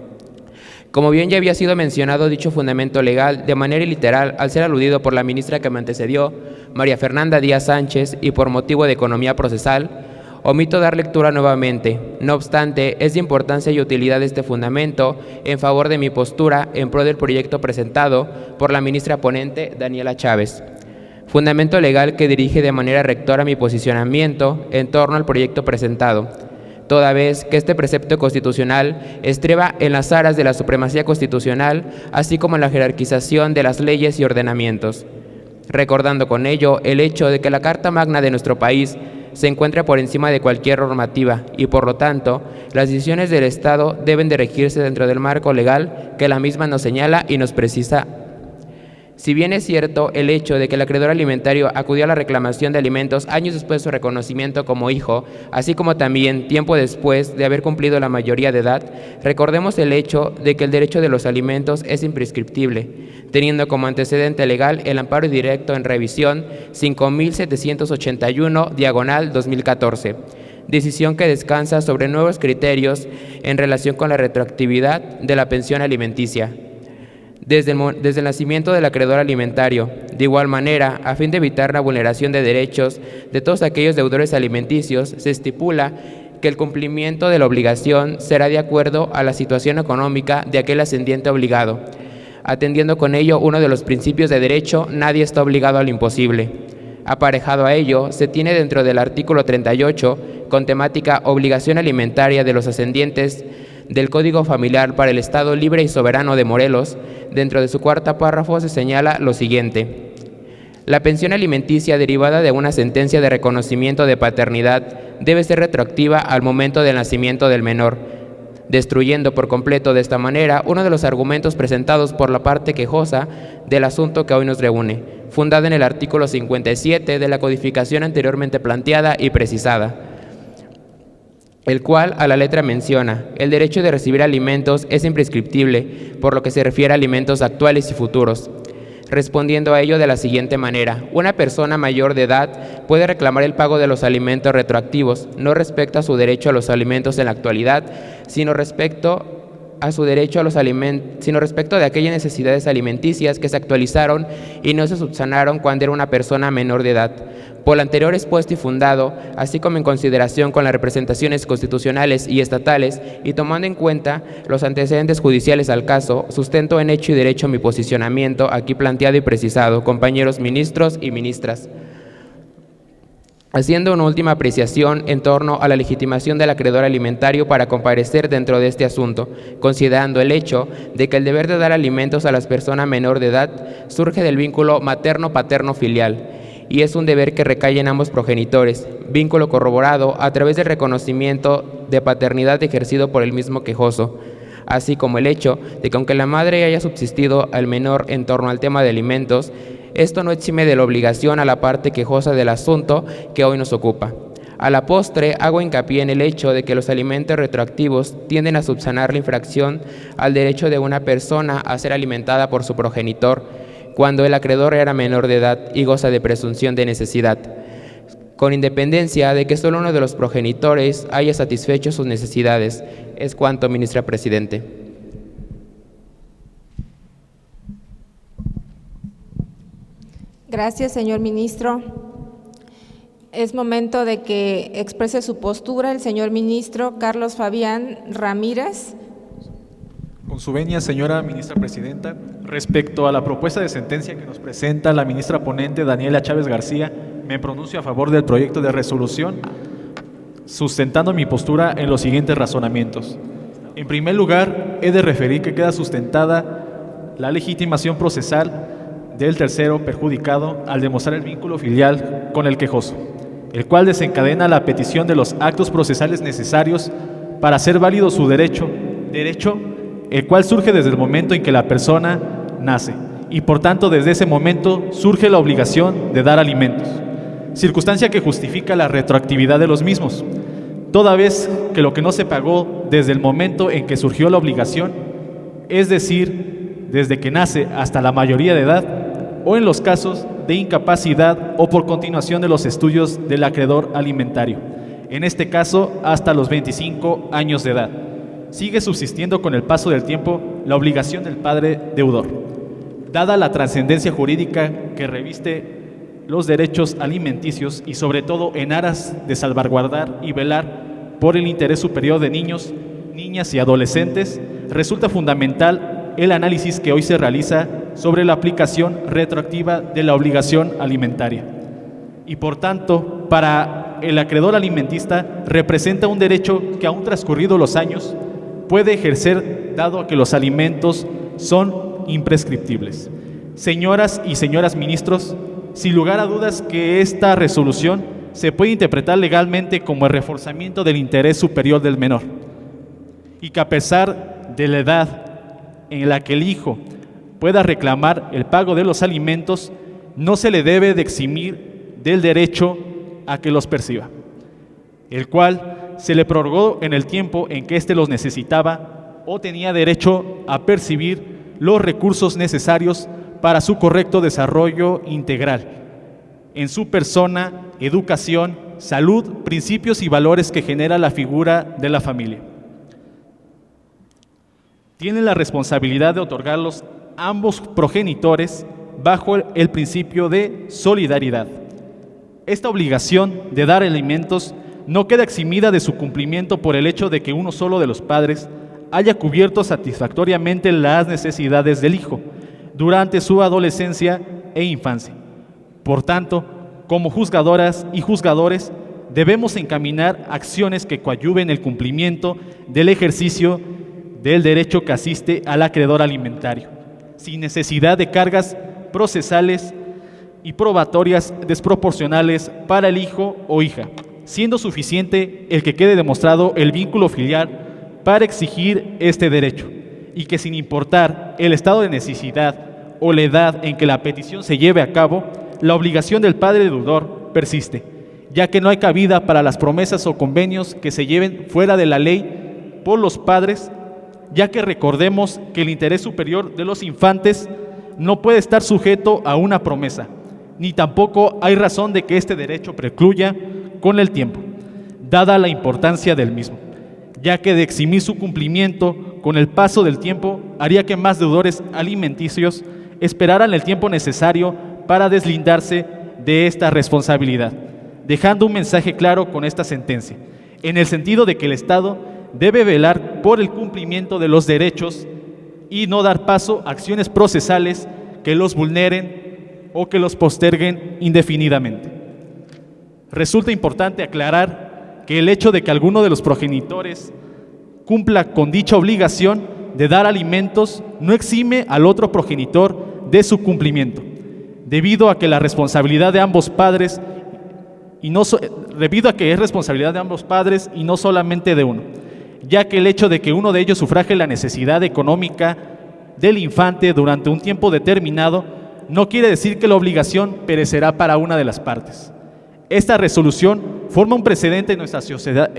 Como bien ya había sido mencionado dicho fundamento legal de manera literal al ser aludido por la ministra que me antecedió, María Fernanda Díaz Sánchez, y por motivo de economía procesal, omito dar lectura nuevamente. No obstante, es de importancia y utilidad este fundamento en favor de mi postura en pro del proyecto presentado por la ministra ponente Daniela Chávez. Fundamento legal que dirige de manera rectora mi posicionamiento en torno al proyecto presentado, toda vez que este precepto constitucional estriba en las aras de la supremacía constitucional, así como en la jerarquización de las leyes y ordenamientos, recordando con ello el hecho de que la Carta Magna de nuestro país se encuentra por encima de cualquier normativa y, por lo tanto, las decisiones del Estado deben de regirse dentro del marco legal que la misma nos señala y nos precisa. Si bien es cierto el hecho de que el acreedor alimentario acudió a la reclamación de alimentos años después de su reconocimiento como hijo, así como también tiempo después de haber cumplido la mayoría de edad, recordemos el hecho de que el derecho de los alimentos es imprescriptible, teniendo como antecedente legal el amparo directo en revisión 5781/2014, decisión que descansa sobre nuevos criterios en relación con la retroactividad de la pensión alimenticia. Desde el nacimiento del acreedor alimentario. De igual manera, a fin de evitar la vulneración de derechos de todos aquellos deudores alimenticios, se estipula que el cumplimiento de la obligación será de acuerdo a la situación económica de aquel ascendiente obligado. Atendiendo con ello uno de los principios de derecho, nadie está obligado a lo imposible. Aparejado a ello, se tiene dentro del artículo 38, con temática obligación alimentaria de los ascendientes del Código Familiar para el Estado Libre y Soberano de Morelos, dentro de su cuarto párrafo se señala lo siguiente. La pensión alimenticia derivada de una sentencia de reconocimiento de paternidad debe ser retroactiva al momento del nacimiento del menor, destruyendo por completo de esta manera uno de los argumentos presentados por la parte quejosa del asunto que hoy nos reúne, fundada en el artículo 57 de la codificación anteriormente planteada y precisada, el cual a la letra menciona: el derecho de recibir alimentos es imprescriptible por lo que se refiere a alimentos actuales y futuros. respondiendo a ello de la siguiente manera. Una persona mayor de edad puede reclamar el pago de los alimentos retroactivos, no respecto a su derecho a los alimentos en la actualidad, sino respecto a su derecho a los alimentos, sino respecto de aquellas necesidades alimenticias que se actualizaron y no se subsanaron cuando era una persona menor de edad. Por lo anterior expuesto y fundado, así como en consideración con las representaciones constitucionales y estatales y tomando en cuenta los antecedentes judiciales al caso, sustento en hecho y derecho mi posicionamiento aquí planteado y precisado, compañeros ministros y ministras. Haciendo una última apreciación en torno a la legitimación del acreedor alimentario para comparecer dentro de este asunto, considerando el hecho de que el deber de dar alimentos a las personas menor de edad surge del vínculo materno-paterno-filial, y es un deber que recae en ambos progenitores, vínculo corroborado a través del reconocimiento de paternidad ejercido por el mismo quejoso, así como el hecho de que aunque la madre haya subsistido al menor en torno al tema de alimentos, esto no exime de la obligación a la parte quejosa del asunto que hoy nos ocupa. A la postre, hago hincapié en el hecho de que los alimentos retroactivos tienden a subsanar la infracción al derecho de una persona a ser alimentada por su progenitor, cuando el acreedor era menor de edad y goza de presunción de necesidad, con independencia de que solo uno de los progenitores haya satisfecho sus necesidades. Es cuanto, ministra Presidente. Gracias, señor ministro. Es momento de que exprese su postura el señor ministro Carlos Fabián Ramírez. Con su venia, señora ministra presidenta, respecto a la propuesta de sentencia que nos presenta la ministra ponente Daniela Chávez García, me pronuncio a favor del proyecto de resolución, sustentando mi postura en los siguientes razonamientos. En primer lugar, he de referir que queda sustentada la legitimación procesal del tercero perjudicado al demostrar el vínculo filial con el quejoso, el cual desencadena la petición de los actos procesales necesarios para hacer válido su derecho el cual surge desde el momento en que la persona nace y por tanto desde ese momento surge la obligación de dar alimentos, circunstancia que justifica la retroactividad de los mismos, toda vez que lo que no se pagó desde el momento en que surgió la obligación, es decir, desde que nace hasta la mayoría de edad, o en los casos de incapacidad o por continuación de los estudios del acreedor alimentario, en este caso hasta los 25 años de edad. Sigue subsistiendo con el paso del tiempo la obligación del padre deudor. Dada la trascendencia jurídica que reviste los derechos alimenticios y sobre todo en aras de salvaguardar y velar por el interés superior de niños, niñas y adolescentes, resulta fundamental el análisis que hoy se realiza sobre la aplicación retroactiva de la obligación alimentaria. Y por tanto, para el acreedor alimentista representa un derecho que aún transcurridos los años puede ejercer, dado que los alimentos son imprescriptibles. Señoras y señores ministros, sin lugar a dudas que esta resolución se puede interpretar legalmente como el reforzamiento del interés superior del menor y que a pesar de la edad en la que el hijo pueda reclamar el pago de los alimentos, no se le debe de eximir del derecho a que los perciba, el cual se le prorrogó en el tiempo en que éste los necesitaba o tenía derecho a percibir los recursos necesarios para su correcto desarrollo integral en su persona, educación, salud, principios y valores que genera la figura de la familia. Tienen la responsabilidad de otorgarlos ambos progenitores bajo el principio de solidaridad. Esta obligación de dar alimentos no queda eximida de su cumplimiento por el hecho de que uno solo de los padres haya cubierto satisfactoriamente las necesidades del hijo durante su adolescencia e infancia. Por tanto, como juzgadoras y juzgadores, debemos encaminar acciones que coadyuven el cumplimiento del ejercicio del derecho que asiste al acreedor alimentario, sin necesidad de cargas procesales y probatorias desproporcionales para el hijo o hija, siendo suficiente el que quede demostrado el vínculo filial para exigir este derecho y que sin importar el estado de necesidad o la edad en que la petición se lleve a cabo, la obligación del padre deudor persiste, ya que no hay cabida para las promesas o convenios que se lleven fuera de la ley por los padres, ya que recordemos que el interés superior de los infantes no puede estar sujeto a una promesa, ni tampoco hay razón de que este derecho precluya con el tiempo, dada la importancia del mismo, ya que de eximir su cumplimiento con el paso del tiempo haría que más deudores alimenticios esperaran el tiempo necesario para deslindarse de esta responsabilidad, dejando un mensaje claro con esta sentencia, en el sentido de que el Estado debe velar por el cumplimiento de los derechos y no dar paso a acciones procesales que los vulneren o que los posterguen indefinidamente. Resulta importante aclarar que el hecho de que alguno de los progenitores cumpla con dicha obligación de dar alimentos no exime al otro progenitor de su cumplimiento, debido a que la responsabilidad de ambos padres y no solamente de uno, ya que el hecho de que uno de ellos sufraje la necesidad económica del infante durante un tiempo determinado no quiere decir que la obligación perecerá para una de las partes. Esta resolución forma un precedente en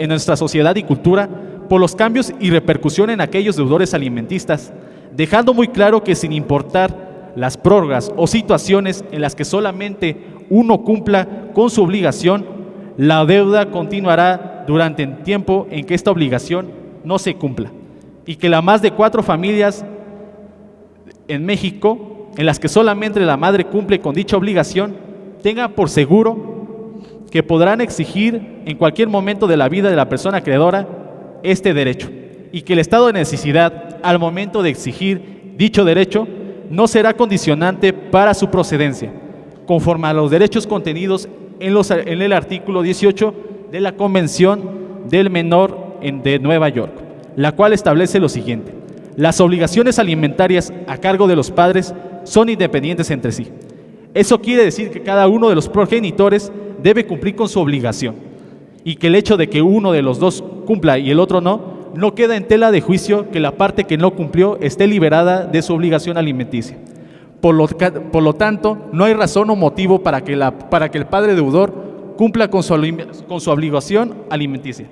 nuestra sociedad y cultura por los cambios y repercusión en aquellos deudores alimentistas, dejando muy claro que sin importar las prórrogas o situaciones en las que solamente uno cumpla con su obligación, la deuda continuará durante el tiempo en que esta obligación no se cumpla, y que las más de 4 familias en México, en las que solamente la madre cumple con dicha obligación, tengan por seguro que podrán exigir en cualquier momento de la vida de la persona acreedora este derecho, y que el estado de necesidad al momento de exigir dicho derecho no será condicionante para su procedencia, conforme a los derechos contenidos en el artículo 18 de la Convención del Menor de Nueva York, la cual establece lo siguiente: las obligaciones alimentarias a cargo de los padres son independientes entre sí. Eso quiere decir que cada uno de los progenitores debe cumplir con su obligación, y que el hecho de que uno de los dos cumpla y el otro no queda en tela de juicio que la parte que no cumplió esté liberada de su obligación alimenticia. Por lo tanto, no hay razón o motivo para que el padre deudor cumpla con su obligación alimenticia.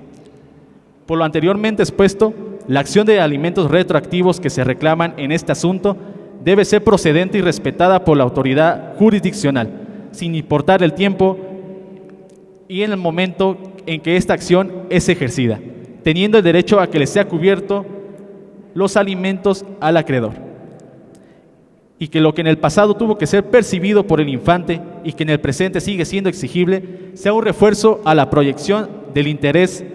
Por lo anteriormente expuesto, la acción de alimentos retroactivos que se reclaman en este asunto debe ser procedente y respetada por la autoridad jurisdiccional, sin importar el tiempo y en el momento en que esta acción es ejercida, teniendo el derecho a que le sea cubierto los alimentos al acreedor, y que lo que en el pasado tuvo que ser percibido por el infante y que en el presente sigue siendo exigible, sea un refuerzo a la proyección del interés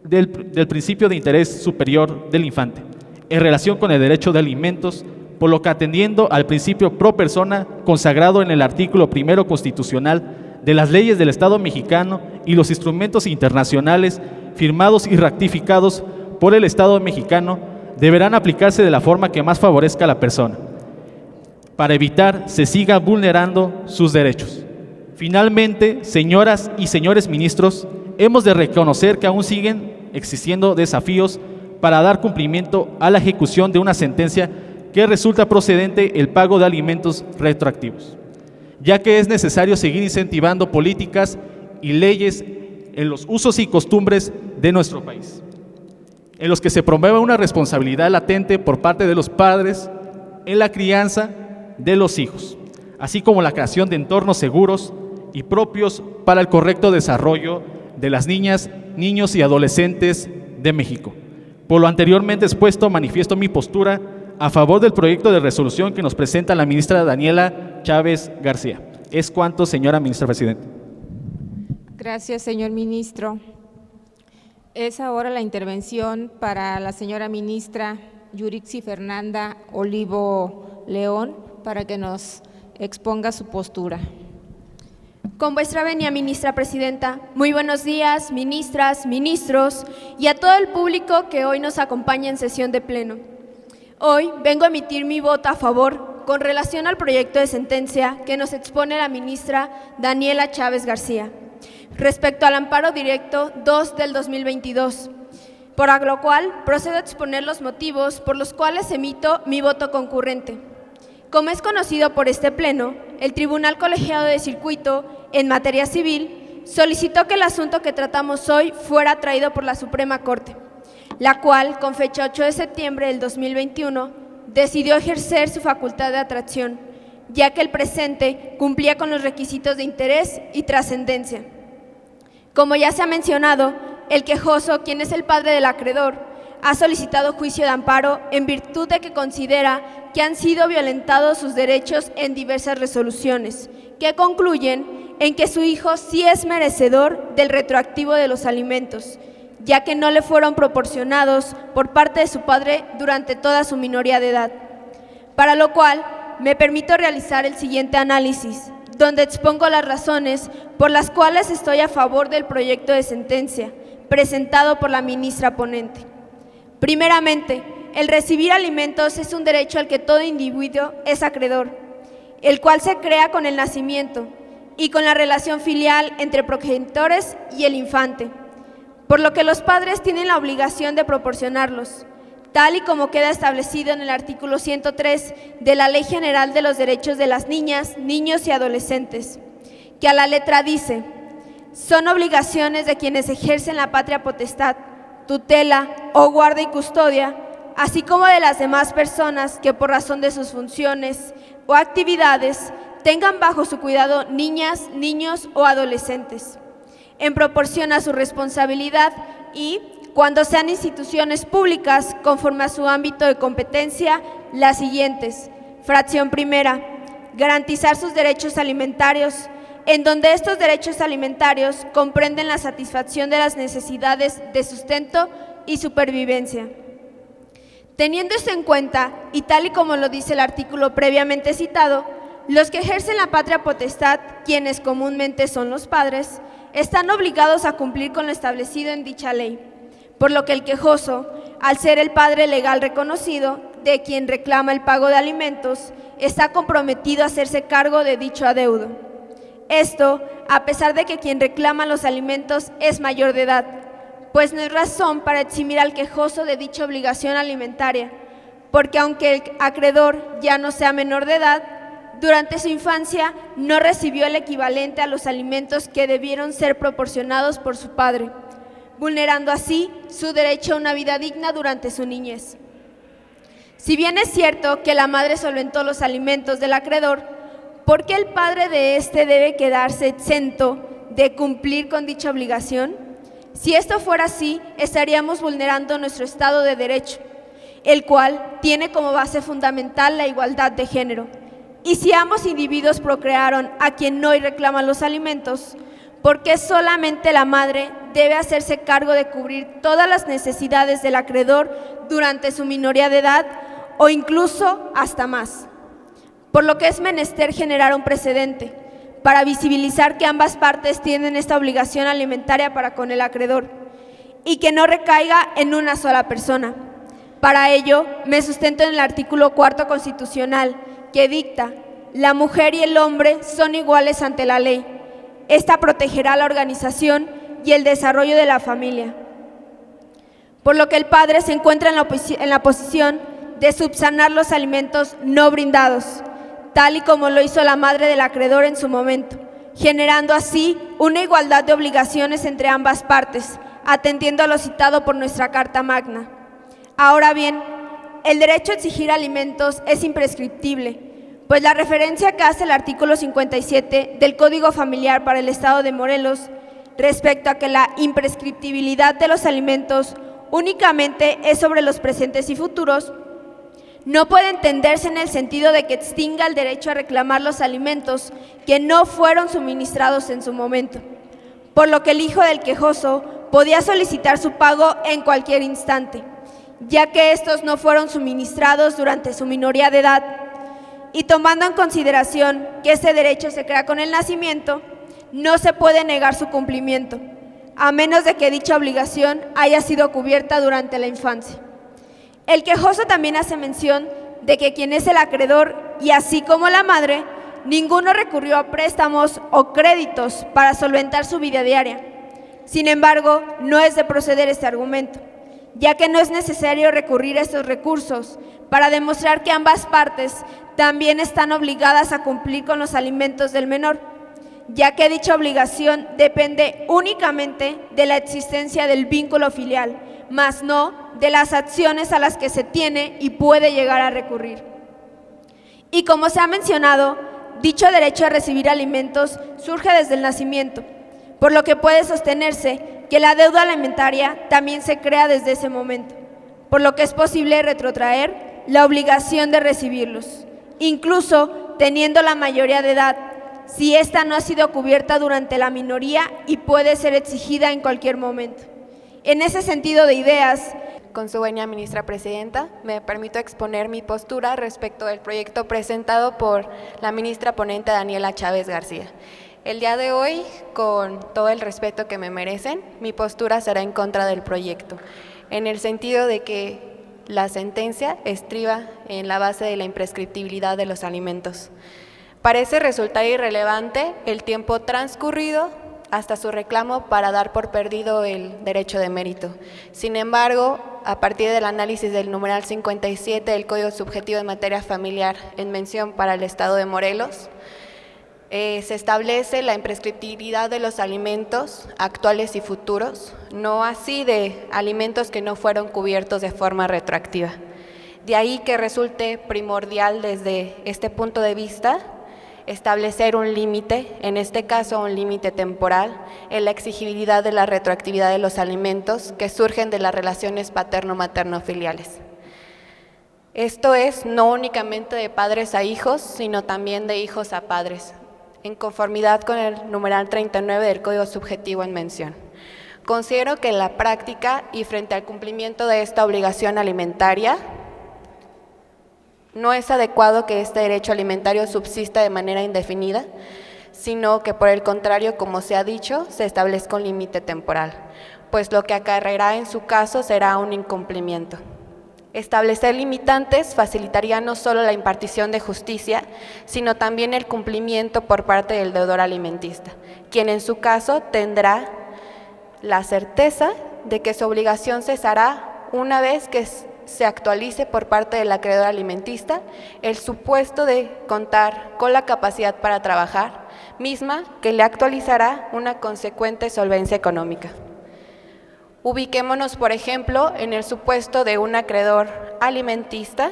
del principio de interés superior del infante en relación con el derecho de alimentos, por lo que atendiendo al principio pro persona consagrado en el artículo 1 constitucional de las leyes del Estado mexicano y los instrumentos internacionales firmados y ratificados por el Estado mexicano, deberán aplicarse de la forma que más favorezca a la persona, para evitar se sigan vulnerando sus derechos. Finalmente, señoras y señores ministros, hemos de reconocer que aún siguen existiendo desafíos para dar cumplimiento a la ejecución de una sentencia que resulta procedente el pago de alimentos retroactivos, ya que es necesario seguir incentivando políticas y leyes en los usos y costumbres de nuestro país, en los que se promueva una responsabilidad latente por parte de los padres en la crianza de los hijos, así como la creación de entornos seguros y propios para el correcto desarrollo de las niñas, niños y adolescentes de México. Por lo anteriormente expuesto, manifiesto mi postura a favor del proyecto de resolución que nos presenta la ministra Daniela Chávez García. Es cuanto, señora ministra presidenta. Gracias, señor ministro. Es ahora la intervención para la señora ministra Yurixi Fernanda Olivo León para que nos exponga su postura. Con vuestra venia, ministra presidenta, muy buenos días, ministras, ministros y a todo el público que hoy nos acompaña en sesión de pleno. Hoy vengo a emitir mi voto a favor con relación al proyecto de sentencia que nos expone la ministra Daniela Chávez García, respecto al amparo directo 2 del 2022, por lo cual procedo a exponer los motivos por los cuales emito mi voto concurrente. Como es conocido por este pleno, el Tribunal Colegiado de Circuito en materia civil solicitó que el asunto que tratamos hoy fuera traído por la Suprema Corte, la cual, con fecha 8 de septiembre del 2021, decidió ejercer su facultad de atracción, ya que el presente cumplía con los requisitos de interés y trascendencia. Como ya se ha mencionado, el quejoso, quien es el padre del acreedor, ha solicitado juicio de amparo en virtud de que considera que han sido violentados sus derechos en diversas resoluciones, que concluyen en que su hijo sí es merecedor del retroactivo de los alimentos, ya que no le fueron proporcionados por parte de su padre durante toda su minoría de edad. Para lo cual, me permito realizar el siguiente análisis, donde expongo las razones por las cuales estoy a favor del proyecto de sentencia presentado por la ministra ponente. Primeramente, el recibir alimentos es un derecho al que todo individuo es acreedor, el cual se crea con el nacimiento y con la relación filial entre progenitores y el infante, por lo que los padres tienen la obligación de proporcionarlos, tal y como queda establecido en el artículo 103 de la Ley General de los Derechos de las Niñas, Niños y Adolescentes, que a la letra dice: son obligaciones de quienes ejercen la patria potestad, tutela o guarda y custodia, así como de las demás personas que por razón de sus funciones o actividades tengan bajo su cuidado niñas, niños o adolescentes, en proporción a su responsabilidad y, cuando sean instituciones públicas, conforme a su ámbito de competencia, las siguientes. Fracción primera, garantizar sus derechos alimentarios, en donde estos derechos alimentarios comprenden la satisfacción de las necesidades de sustento y supervivencia. Teniendo esto en cuenta, y tal y como lo dice el artículo previamente citado, los que ejercen la patria potestad, quienes comúnmente son los padres, están obligados a cumplir con lo establecido en dicha ley, por lo que el quejoso, al ser el padre legal reconocido de quien reclama el pago de alimentos, está comprometido a hacerse cargo de dicho adeudo. Esto, a pesar de que quien reclama los alimentos es mayor de edad, pues no hay razón para eximir al quejoso de dicha obligación alimentaria, porque aunque el acreedor ya no sea menor de edad, durante su infancia no recibió el equivalente a los alimentos que debieron ser proporcionados por su padre, vulnerando así su derecho a una vida digna durante su niñez. Si bien es cierto que la madre solventó los alimentos del acreedor, ¿por qué el padre de éste debe quedarse exento de cumplir con dicha obligación? Si esto fuera así, estaríamos vulnerando nuestro Estado de Derecho, el cual tiene como base fundamental la igualdad de género. Y si ambos individuos procrearon a quien hoy reclama los alimentos, ¿por qué solamente la madre debe hacerse cargo de cubrir todas las necesidades del acreedor durante su minoría de edad o incluso hasta más? Por lo que es menester generar un precedente para visibilizar que ambas partes tienen esta obligación alimentaria para con el acreedor y que no recaiga en una sola persona. Para ello, me sustento en el artículo 4 constitucional, que dicta: la mujer y el hombre son iguales ante la ley. Esta protegerá la organización y el desarrollo de la familia. Por lo que el padre se encuentra en la posición de subsanar los alimentos no brindados, tal y como lo hizo la madre del acreedor en su momento, generando así una igualdad de obligaciones entre ambas partes, atendiendo a lo citado por nuestra Carta Magna. Ahora bien, el derecho a exigir alimentos es imprescriptible, pues la referencia que hace el artículo 57 del Código Familiar para el Estado de Morelos respecto a que la imprescriptibilidad de los alimentos únicamente es sobre los presentes y futuros, no puede entenderse en el sentido de que extinga el derecho a reclamar los alimentos que no fueron suministrados en su momento, por lo que el hijo del quejoso podía solicitar su pago en cualquier instante, ya que estos no fueron suministrados durante su minoría de edad, y tomando en consideración que ese derecho se crea con el nacimiento, no se puede negar su cumplimiento, a menos de que dicha obligación haya sido cubierta durante la infancia. El quejoso también hace mención de que quien es el acreedor, y así como la madre, ninguno recurrió a préstamos o créditos para solventar su vida diaria. Sin embargo, no es de proceder este argumento, ya que no es necesario recurrir a estos recursos para demostrar que ambas partes también están obligadas a cumplir con los alimentos del menor, ya que dicha obligación depende únicamente de la existencia del vínculo filial, mas no de las acciones a las que se tiene y puede llegar a recurrir. Y como se ha mencionado, dicho derecho a recibir alimentos surge desde el nacimiento, por lo que puede sostenerse que la deuda alimentaria también se crea desde ese momento, por lo que es posible retrotraer la obligación de recibirlos, incluso teniendo la mayoría de edad, si ésta no ha sido cubierta durante la minoría y puede ser exigida en cualquier momento. En ese sentido de ideas, con su venia, ministra presidenta, me permito exponer mi postura respecto del proyecto presentado por la ministra ponente Daniela Chávez García. El día de hoy, con todo el respeto que me merecen, mi postura será en contra del proyecto, en el sentido de que la sentencia estriba en la base de la imprescriptibilidad de los alimentos. Parece resultar irrelevante el tiempo transcurrido hasta su reclamo para dar por perdido el derecho de mérito. Sin embargo, a partir del análisis del numeral 57 del Código Subjetivo de Materia Familiar en mención para el Estado de Morelos, se establece la imprescriptibilidad de los alimentos actuales y futuros, no así de alimentos que no fueron cubiertos de forma retroactiva. De ahí que resulte primordial desde este punto de vista establecer un límite, en este caso un límite temporal, en la exigibilidad de la retroactividad de los alimentos que surgen de las relaciones paterno-materno-filiales. Esto es no únicamente de padres a hijos, sino también de hijos a padres, en conformidad con el numeral 39 del Código Subjetivo en mención. Considero que en la práctica y frente al cumplimiento de esta obligación alimentaria, no es adecuado que este derecho alimentario subsista de manera indefinida, sino que por el contrario, como se ha dicho, se establezca un límite temporal, pues lo que acarreará en su caso será un incumplimiento. Establecer limitantes facilitaría no solo la impartición de justicia, sino también el cumplimiento por parte del deudor alimentista, quien en su caso tendrá la certeza de que su obligación cesará una vez que se actualice por parte del acreedor alimentista el supuesto de contar con la capacidad para trabajar, misma que le actualizará una consecuente solvencia económica. Ubiquémonos, por ejemplo, en el supuesto de un acreedor alimentista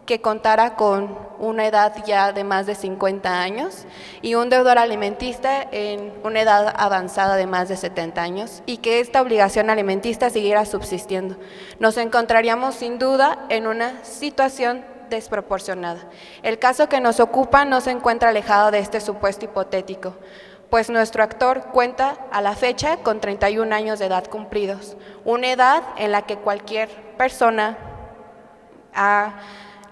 que contara con una edad ya de más de 50 años y un deudor alimentista en una edad avanzada de más de 70 años y que esta obligación alimentista siguiera subsistiendo. Nos encontraríamos sin duda en una situación desproporcionada. El caso que nos ocupa no se encuentra alejado de este supuesto hipotético, pues nuestro actor cuenta a la fecha con 31 años de edad cumplidos, una edad en la que cualquier persona ha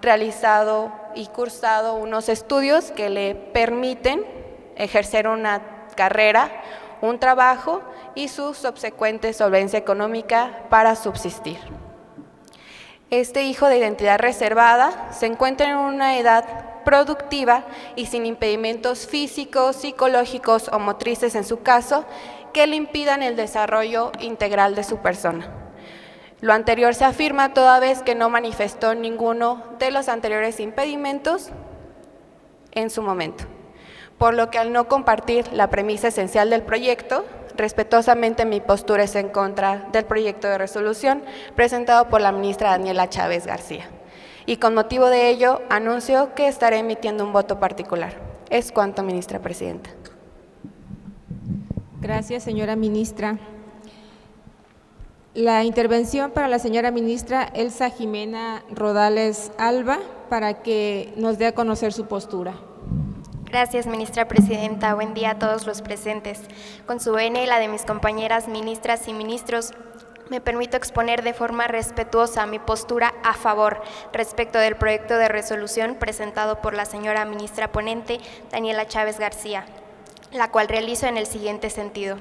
realizado y cursado unos estudios que le permiten ejercer una carrera, un trabajo y su subsecuente solvencia económica para subsistir. Este hijo de identidad reservada se encuentra en una edad productiva y sin impedimentos físicos, psicológicos o motrices en su caso que le impidan el desarrollo integral de su persona. Lo anterior se afirma toda vez que no manifestó ninguno de los anteriores impedimentos en su momento, por lo que al no compartir la premisa esencial del proyecto, respetuosamente mi postura es en contra del proyecto de resolución presentado por la ministra Daniela Chávez García. Y con motivo de ello, anuncio que estaré emitiendo un voto particular. Es cuanto, ministra presidenta. Gracias, señora ministra. La intervención para la señora ministra Elsa Jimena Rodales Alba, para que nos dé a conocer su postura. Gracias, ministra presidenta. Buen día a todos los presentes. Con su venia y la de mis compañeras ministras y ministros, me permito exponer de forma respetuosa mi postura a favor respecto del proyecto de resolución presentado por la señora ministra ponente Daniela Chávez García, la cual realizo en el siguiente sentido.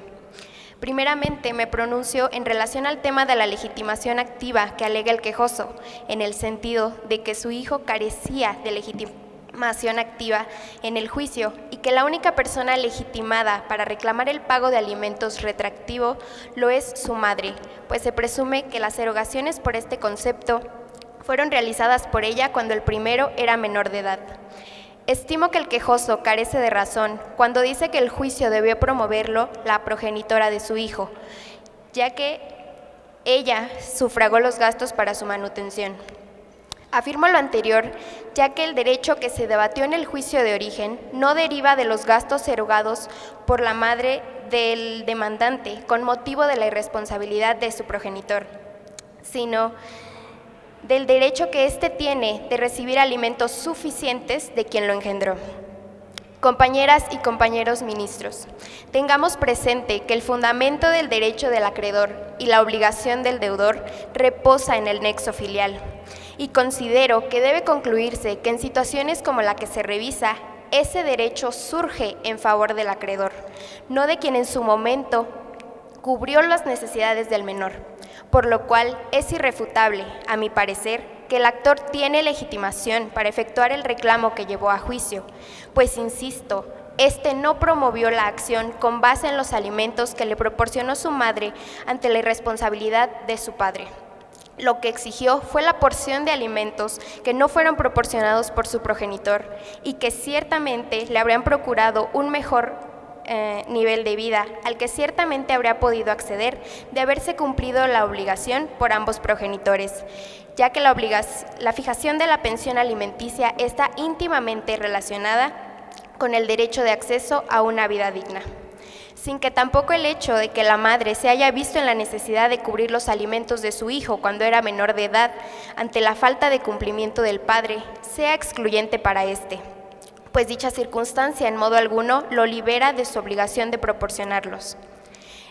Primeramente, me pronuncio en relación al tema de la legitimación activa que alega el quejoso, en el sentido de que su hijo carecía de legitimación activa en el juicio y que la única persona legitimada para reclamar el pago de alimentos retroactivo lo es su madre, pues se presume que las erogaciones por este concepto fueron realizadas por ella cuando el primero era menor de edad. Estimo que el quejoso carece de razón cuando dice que el juicio debió promoverlo la progenitora de su hijo, ya que Ella sufragó los gastos para su manutención. Afirmo lo anterior, ya que el derecho que se debatió en el juicio de origen no deriva de los gastos erogados por la madre del demandante con motivo de la irresponsabilidad de su progenitor, sino del derecho que éste tiene de recibir alimentos suficientes de quien lo engendró. Compañeras y compañeros ministros, tengamos presente que el fundamento del derecho del acreedor y la obligación del deudor reposa en el nexo filial, y considero que debe concluirse que en situaciones como la que se revisa, ese derecho surge en favor del acreedor, no de quien en su momento cubrió las necesidades del menor, por lo cual es irrefutable, a mi parecer, que el actor tiene legitimación para efectuar el reclamo que llevó a juicio, pues, insisto, este no promovió la acción con base en los alimentos que le proporcionó su madre ante la irresponsabilidad de su padre. Lo que exigió fue la porción de alimentos que no fueron proporcionados por su progenitor y que ciertamente le habrían procurado un mejor nivel de vida, al que ciertamente habría podido acceder de haberse cumplido la obligación por ambos progenitores, ya que la fijación de la pensión alimenticia está íntimamente relacionada con el derecho de acceso a una vida digna, sin que tampoco el hecho de que la madre se haya visto en la necesidad de cubrir los alimentos de su hijo cuando era menor de edad ante la falta de cumplimiento del padre sea excluyente para éste, pues dicha circunstancia en modo alguno lo libera de su obligación de proporcionarlos.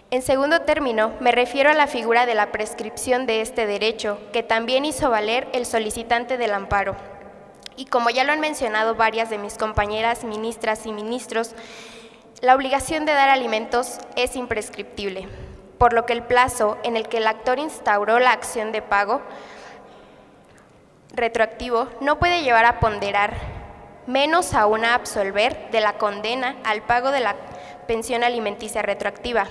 En segundo término, me refiero a la figura de la prescripción de este derecho, que también hizo valer el solicitante del amparo. Y como ya lo han mencionado varias de mis compañeras ministras y ministros, la obligación de dar alimentos es imprescriptible, por lo que el plazo en el que el actor instauró la acción de pago retroactivo no puede llevar a ponderar, menos aún a absolver de la condena al pago de la pensión alimenticia retroactiva,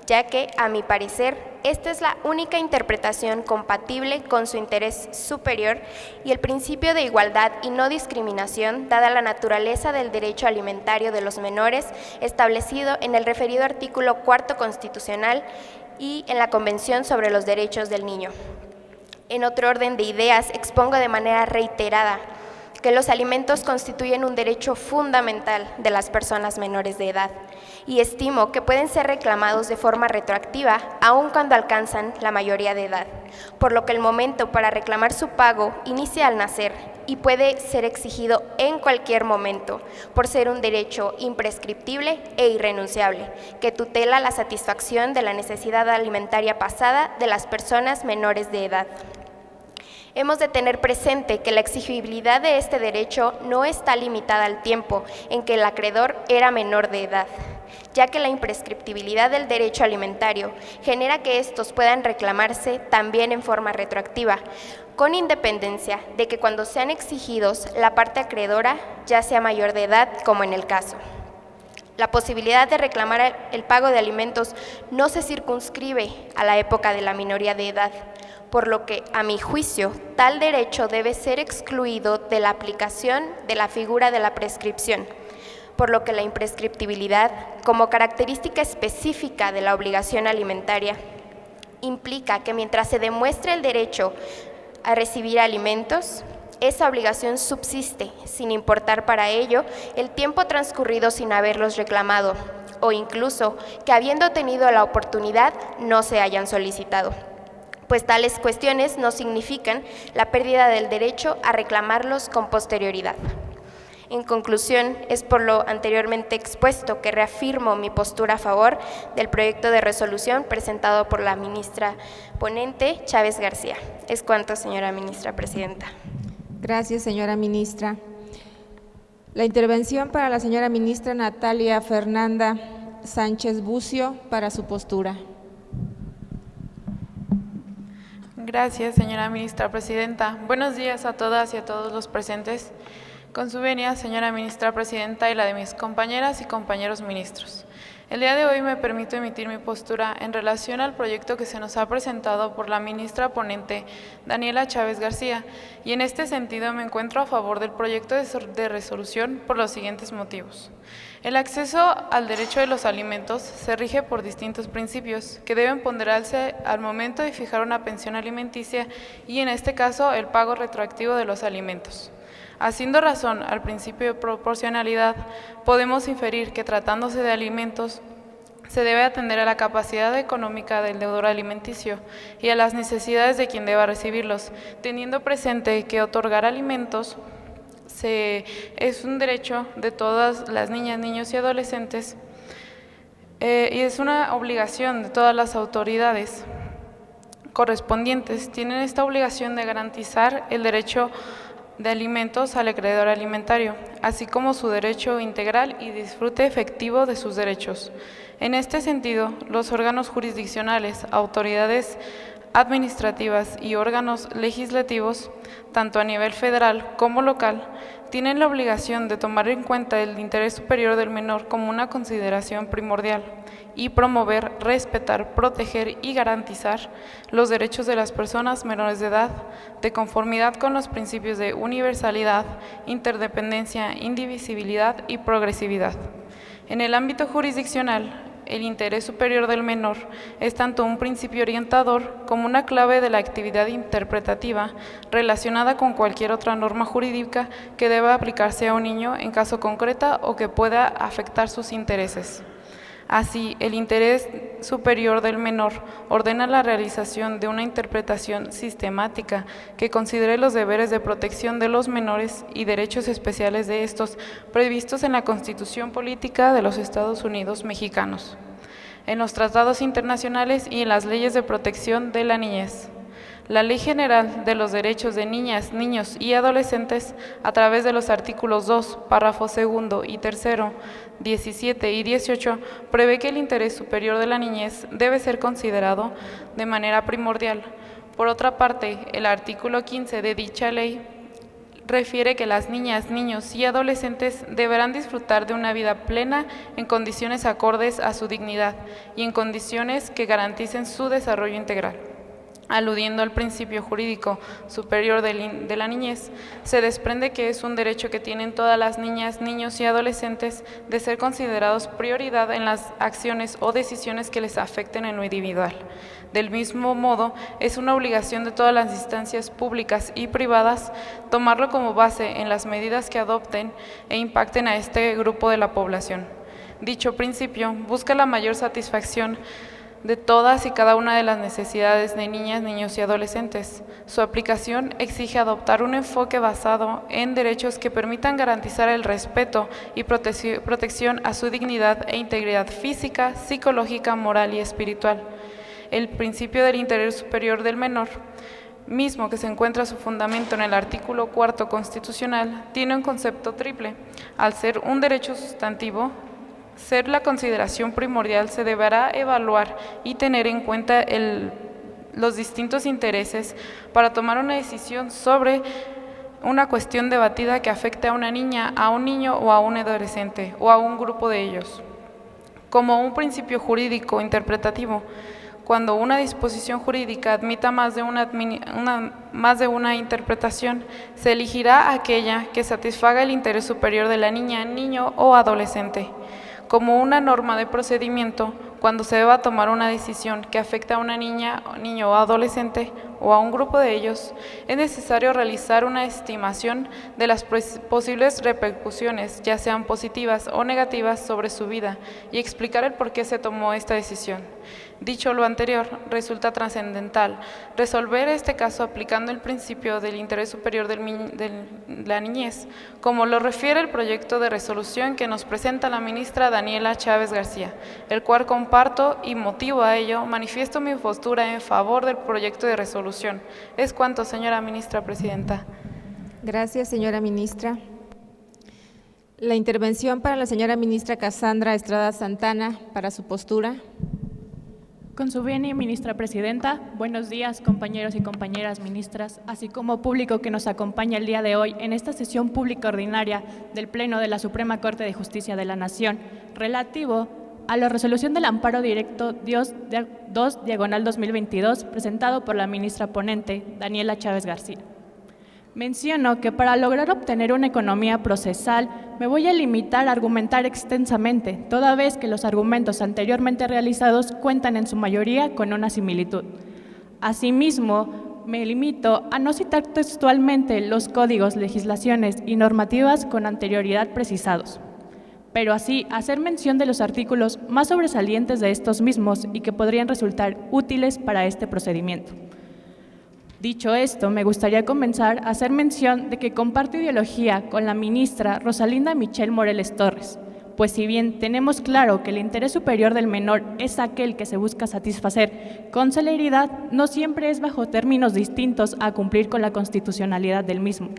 ya que, a mi parecer, esta es la única interpretación compatible con su interés superior y el principio de igualdad y no discriminación, dada la naturaleza del derecho alimentario de los menores establecido en el referido artículo 4º constitucional y en la Convención sobre los Derechos del Niño. En otro orden de ideas, expongo de manera reiterada que los alimentos constituyen un derecho fundamental de las personas menores de edad y estimo que pueden ser reclamados de forma retroactiva aun cuando alcanzan la mayoría de edad, por lo que el momento para reclamar su pago inicia al nacer y puede ser exigido en cualquier momento, por ser un derecho imprescriptible e irrenunciable, que tutela la satisfacción de la necesidad alimentaria pasada de las personas menores de edad. Hemos de tener presente que la exigibilidad de este derecho no está limitada al tiempo en que el acreedor era menor de edad, ya que la imprescriptibilidad del derecho alimentario genera que estos puedan reclamarse también en forma retroactiva, con independencia de que cuando sean exigidos la parte acreedora ya sea mayor de edad, como en el caso. La posibilidad de reclamar el pago de alimentos no se circunscribe a la época de la minoría de edad, por lo que, a mi juicio, tal derecho debe ser excluido de la aplicación de la figura de la prescripción, por lo que la imprescriptibilidad, como característica específica de la obligación alimentaria, implica que mientras se demuestre el derecho a recibir alimentos, esa obligación subsiste, sin importar para ello el tiempo transcurrido sin haberlos reclamado, o incluso que habiendo tenido la oportunidad no se hayan solicitado, pues tales cuestiones no significan la pérdida del derecho a reclamarlos con posterioridad. En conclusión, es por lo anteriormente expuesto que reafirmo mi postura a favor del proyecto de resolución presentado por la ministra ponente Chávez García. Es cuanto, señora ministra presidenta. Gracias, señora ministra. La intervención para la señora ministra Natalia Fernanda Sánchez Bucio para su postura. Gracias, señora ministra presidenta. Buenos días a todas y a todos los presentes. Con su venia, señora ministra presidenta, y la de mis compañeras y compañeros ministros. El día de hoy me permito emitir mi postura en relación al proyecto que se nos ha presentado por la ministra ponente Daniela Chávez García, y en este sentido me encuentro a favor del proyecto de resolución por los siguientes motivos. El acceso al derecho de los alimentos se rige por distintos principios que deben ponderarse al momento de fijar una pensión alimenticia y, en este caso, el pago retroactivo de los alimentos. Haciendo razón al principio de proporcionalidad, podemos inferir que, tratándose de alimentos, se debe atender a la capacidad económica del deudor alimenticio y a las necesidades de quien deba recibirlos, teniendo presente que otorgar alimentos es un derecho de todas las niñas, niños y adolescentes y es una obligación de todas las autoridades correspondientes. Tienen esta obligación de garantizar el derecho de alimentos al acreedor alimentario, así como su derecho integral y disfrute efectivo de sus derechos. En este sentido, los órganos jurisdiccionales, autoridades administrativas y órganos legislativos, tanto a nivel federal como local, tienen la obligación de tomar en cuenta el interés superior del menor como una consideración primordial y promover, respetar, proteger y garantizar los derechos de las personas menores de edad de conformidad con los principios de universalidad, interdependencia, indivisibilidad y progresividad. En el ámbito jurisdiccional, el interés superior del menor es tanto un principio orientador como una clave de la actividad interpretativa relacionada con cualquier otra norma jurídica que deba aplicarse a un niño en caso concreto o que pueda afectar sus intereses. Así, el interés superior del menor ordena la realización de una interpretación sistemática que considere los deberes de protección de los menores y derechos especiales de estos previstos en la Constitución Política de los Estados Unidos Mexicanos, en los tratados internacionales y en las leyes de protección de la niñez. La Ley General de los Derechos de Niñas, Niños y Adolescentes, a través de los artículos 2, párrafos 2 y 3, 17 y 18, prevé que el interés superior de la niñez debe ser considerado de manera primordial. Por otra parte, el artículo 15 de dicha ley refiere que las niñas, niños y adolescentes deberán disfrutar de una vida plena en condiciones acordes a su dignidad y en condiciones que garanticen su desarrollo integral. Aludiendo al principio jurídico superior de la niñez, se desprende que es un derecho que tienen todas las niñas, niños y adolescentes de ser considerados prioridad en las acciones o decisiones que les afecten en lo individual. Del mismo modo, es una obligación de todas las instancias públicas y privadas tomarlo como base en las medidas que adopten e impacten a este grupo de la población. Dicho principio busca la mayor satisfacción de todas y cada una de las necesidades de niñas, niños y adolescentes. Su aplicación exige adoptar un enfoque basado en derechos que permitan garantizar el respeto y protección a su dignidad e integridad física, psicológica, moral y espiritual. El principio del interés superior del menor, mismo que se encuentra su fundamento en el artículo 4 constitucional, tiene un concepto triple. Al ser un derecho sustantivo, ser la consideración primordial, se deberá evaluar y tener en cuenta los distintos intereses para tomar una decisión sobre una cuestión debatida que afecte a una niña, a un niño o a un adolescente o a un grupo de ellos. Como un principio jurídico interpretativo, cuando una disposición jurídica admita más de una interpretación, se elegirá aquella que satisfaga el interés superior de la niña, niño o adolescente. Como una norma de procedimiento, cuando se deba tomar una decisión que afecta a una niña, niño o adolescente o a un grupo de ellos, es necesario realizar una estimación de las posibles repercusiones, ya sean positivas o negativas, sobre su vida y explicar el por qué se tomó esta decisión. Dicho lo anterior, resulta trascendental resolver este caso aplicando el principio del interés superior de la niñez, como lo refiere el proyecto de resolución que nos presenta la ministra Daniela Chávez García, el cual comparto y motivo a ello, manifiesto mi postura en favor del proyecto de resolución. Es cuanto, señora ministra presidenta. Gracias, señora ministra. La intervención para la señora ministra Cassandra Estrada Santana para su postura. Con su venia, ministra presidenta, buenos días, compañeros y compañeras ministras, así como público que nos acompaña el día de hoy en esta sesión pública ordinaria del Pleno de la Suprema Corte de Justicia de la Nación, relativo a la resolución del amparo directo 2/2022 presentado por la ministra ponente Daniela Chávez García. Menciono que para lograr obtener una economía procesal me voy a limitar a argumentar extensamente, toda vez que los argumentos anteriormente realizados cuentan en su mayoría con una similitud. Asimismo, me limito a no citar textualmente los códigos, legislaciones y normativas con anterioridad precisados, pero así hacer mención de los artículos más sobresalientes de estos mismos y que podrían resultar útiles para este procedimiento. Dicho esto, me gustaría comenzar a hacer mención de que comparto ideología con la ministra Rosalinda Michelle Moreles Torres, pues si bien tenemos claro que el interés superior del menor es aquel que se busca satisfacer con celeridad, no siempre es bajo términos distintos a cumplir con la constitucionalidad del mismo.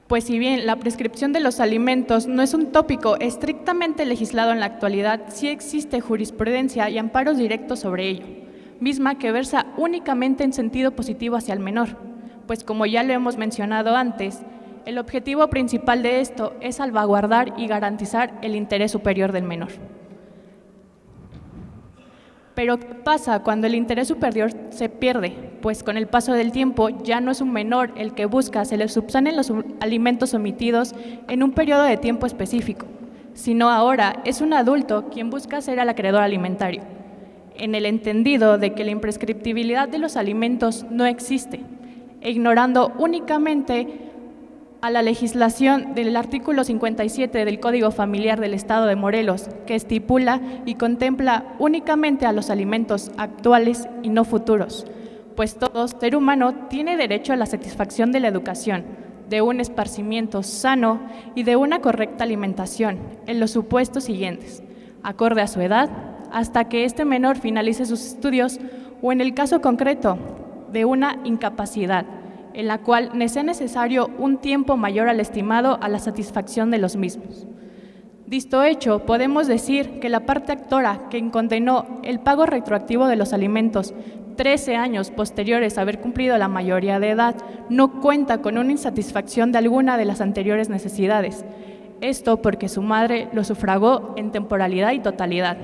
Pues si bien la prescripción de los alimentos no es un tópico estrictamente legislado en la actualidad, sí existe jurisprudencia y amparos directos sobre ello, misma que versa únicamente en sentido positivo hacia el menor, pues como ya lo hemos mencionado antes, el objetivo principal de esto es salvaguardar y garantizar el interés superior del menor. Pero ¿qué pasa cuando el interés superior se pierde? Pues con el paso del tiempo ya no es un menor el que busca se le subsanen los alimentos omitidos en un periodo de tiempo específico, sino ahora es un adulto quien busca ser el acreedor alimentario, en el entendido de que la imprescriptibilidad de los alimentos no existe, e ignorando únicamente a la legislación del artículo 57 del Código Familiar del Estado de Morelos, que estipula y contempla únicamente a los alimentos actuales y no futuros, pues todo ser humano tiene derecho a la satisfacción de la educación, de un esparcimiento sano y de una correcta alimentación, en los supuestos siguientes, acorde a su edad, hasta que este menor finalice sus estudios o en el caso concreto de una incapacidad, en la cual le sea necesario un tiempo mayor al estimado a la satisfacción de los mismos. Dicho hecho, podemos decir que la parte actora que condenó el pago retroactivo de los alimentos 13 años posteriores a haber cumplido la mayoría de edad no cuenta con una insatisfacción de alguna de las anteriores necesidades, esto porque su madre lo sufragó en temporalidad y totalidad,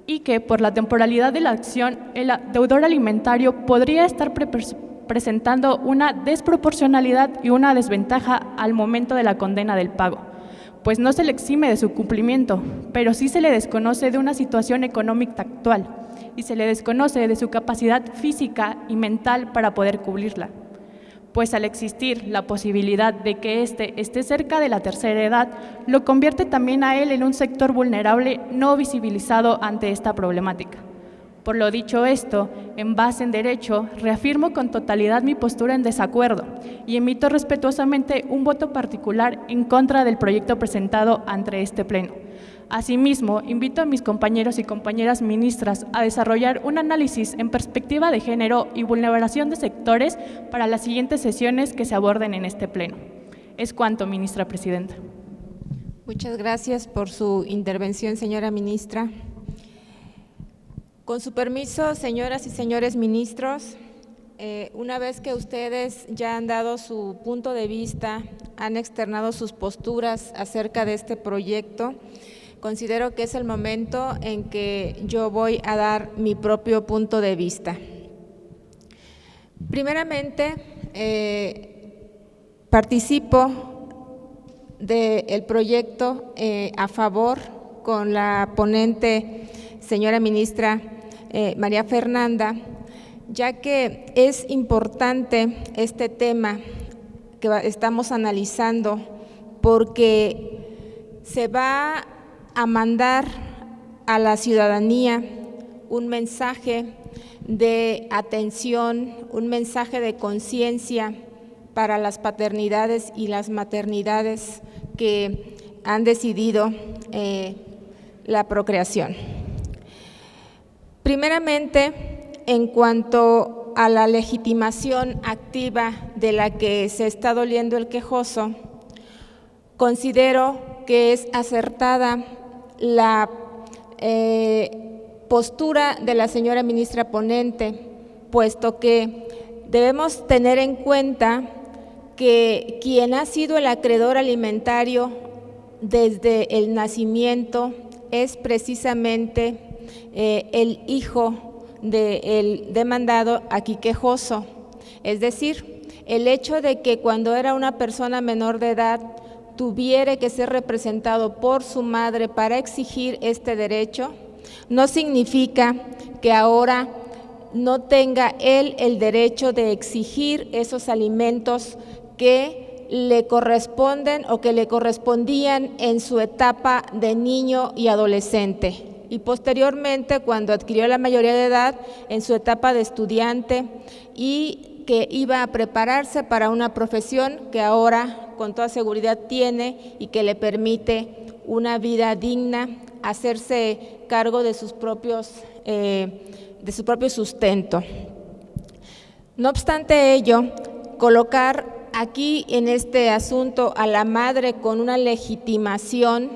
y que por la temporalidad de la acción el deudor alimentario podría estar presentando una desproporcionalidad y una desventaja al momento de la condena del pago, pues no se le exime de su cumplimiento, pero sí se le desconoce de una situación económica actual y se le desconoce de su capacidad física y mental para poder cubrirla, pues al existir la posibilidad de que éste esté cerca de la tercera edad, lo convierte también a él en un sector vulnerable no visibilizado ante esta problemática. Por lo dicho esto, en base en derecho, reafirmo con totalidad mi postura en desacuerdo y emito respetuosamente un voto particular en contra del proyecto presentado ante este Pleno. Asimismo, invito a mis compañeros y compañeras ministras a desarrollar un análisis en perspectiva de género y vulneración de sectores para las siguientes sesiones que se aborden en este Pleno. Es cuanto, ministra presidenta. Muchas gracias por su intervención, señora ministra. Con su permiso, señoras y señores ministros, una vez que ustedes ya han dado su punto de vista, han externado sus posturas acerca de este proyecto, considero que es el momento en que yo voy a dar mi propio punto de vista. Primeramente, participo del proyecto a favor con la ponente, señora ministra María Fernanda, ya que es importante este tema que estamos analizando porque se va a mandar a la ciudadanía un mensaje de atención, un mensaje de conciencia para las paternidades y las maternidades que han decidido la procreación. Primeramente, en cuanto a la legitimación activa de la que se está doliendo el quejoso, considero que es acertada la postura de la señora ministra ponente, puesto que debemos tener en cuenta que quien ha sido el acreedor alimentario desde el nacimiento es precisamente el hijo del demandado aquí quejoso. Es decir, el hecho de que cuando era una persona menor de edad tuviera que ser representado por su madre para exigir este derecho, no significa que ahora no tenga él el derecho de exigir esos alimentos que le corresponden o que le correspondían en su etapa de niño y adolescente, y posteriormente, cuando adquirió la mayoría de edad, en su etapa de estudiante, y que iba a prepararse para una profesión que ahora con toda seguridad tiene y que le permite una vida digna, hacerse cargo de sus propios de su propio sustento. No obstante ello, colocar aquí en este asunto a la madre con una legitimación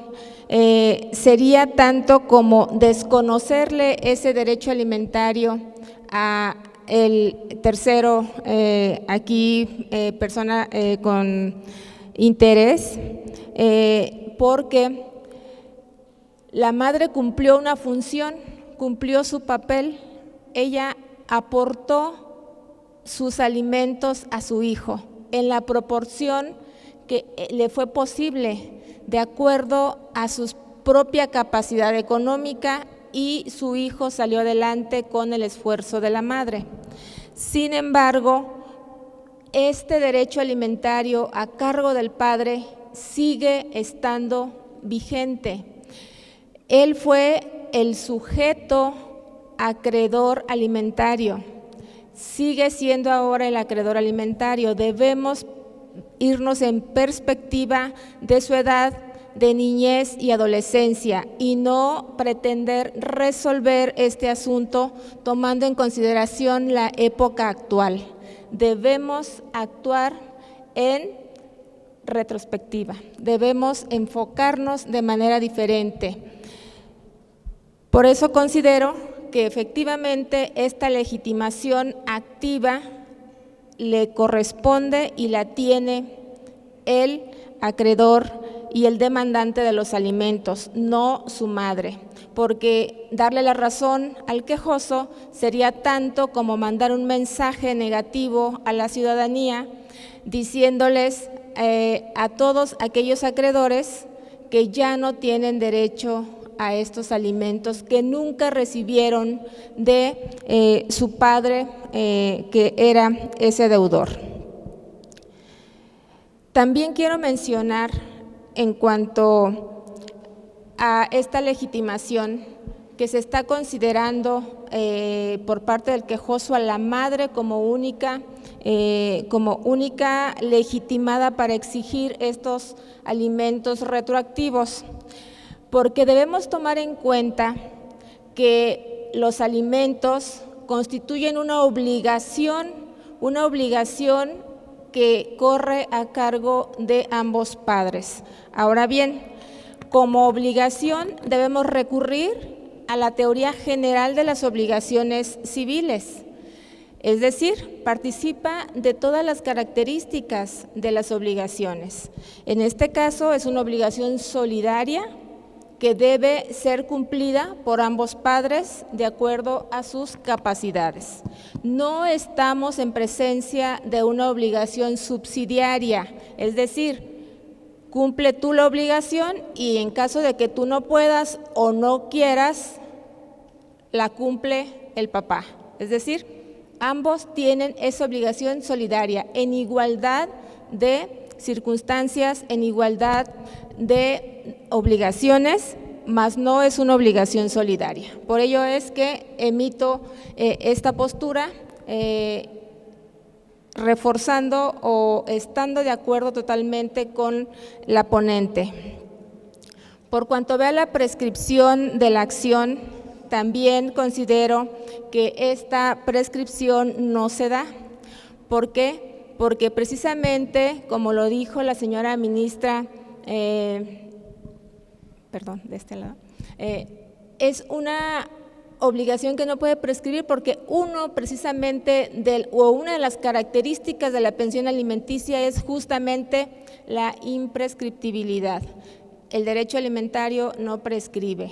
sería tanto como desconocerle ese derecho alimentario a el tercero, persona con interés, porque la madre cumplió una función, cumplió su papel. Ella aportó sus alimentos a su hijo en la proporción que le fue posible, de acuerdo a su propia capacidad económica, y su hijo salió adelante con el esfuerzo de la madre. Sin embargo, este derecho alimentario a cargo del padre sigue estando vigente. Él fue el sujeto acreedor alimentario, sigue siendo ahora el acreedor alimentario. Debemos irnos en perspectiva de su edad de niñez y adolescencia y no pretender resolver este asunto tomando en consideración la época actual. Debemos actuar en retrospectiva, debemos enfocarnos de manera diferente. Por eso considero que efectivamente esta legitimación activa le corresponde y la tiene el acreedor y el demandante de los alimentos, no su madre, porque darle la razón al quejoso sería tanto como mandar un mensaje negativo a la ciudadanía diciéndoles a todos aquellos acreedores que ya no tienen derecho a estos alimentos, que nunca recibieron de su padre, que era ese deudor. También quiero mencionar, en cuanto a esta legitimación, que se está considerando por parte del quejoso a la madre como única legitimada para exigir estos alimentos retroactivos, porque debemos tomar en cuenta que los alimentos constituyen una obligación que corre a cargo de ambos padres. Ahora bien, como obligación debemos recurrir a la teoría general de las obligaciones civiles, es decir, participa de todas las características de las obligaciones. En este caso es una obligación solidaria que debe ser cumplida por ambos padres de acuerdo a sus capacidades. No estamos en presencia de una obligación subsidiaria, es decir, cumple tú la obligación y en caso de que tú no puedas o no quieras, la cumple el papá. Es decir, ambos tienen esa obligación solidaria en igualdad de circunstancias, en igualdad de obligaciones, mas no es una obligación solidaria. Por ello es que emito esta postura, reforzando o estando de acuerdo totalmente con la ponente. Por cuanto vea la prescripción de la acción, también considero que esta prescripción no se da. ¿Por qué? Porque precisamente, como lo dijo la señora ministra, es una obligación que no puede prescribir porque una de las características de la pensión alimenticia es justamente la imprescriptibilidad. el derecho alimentario no prescribe.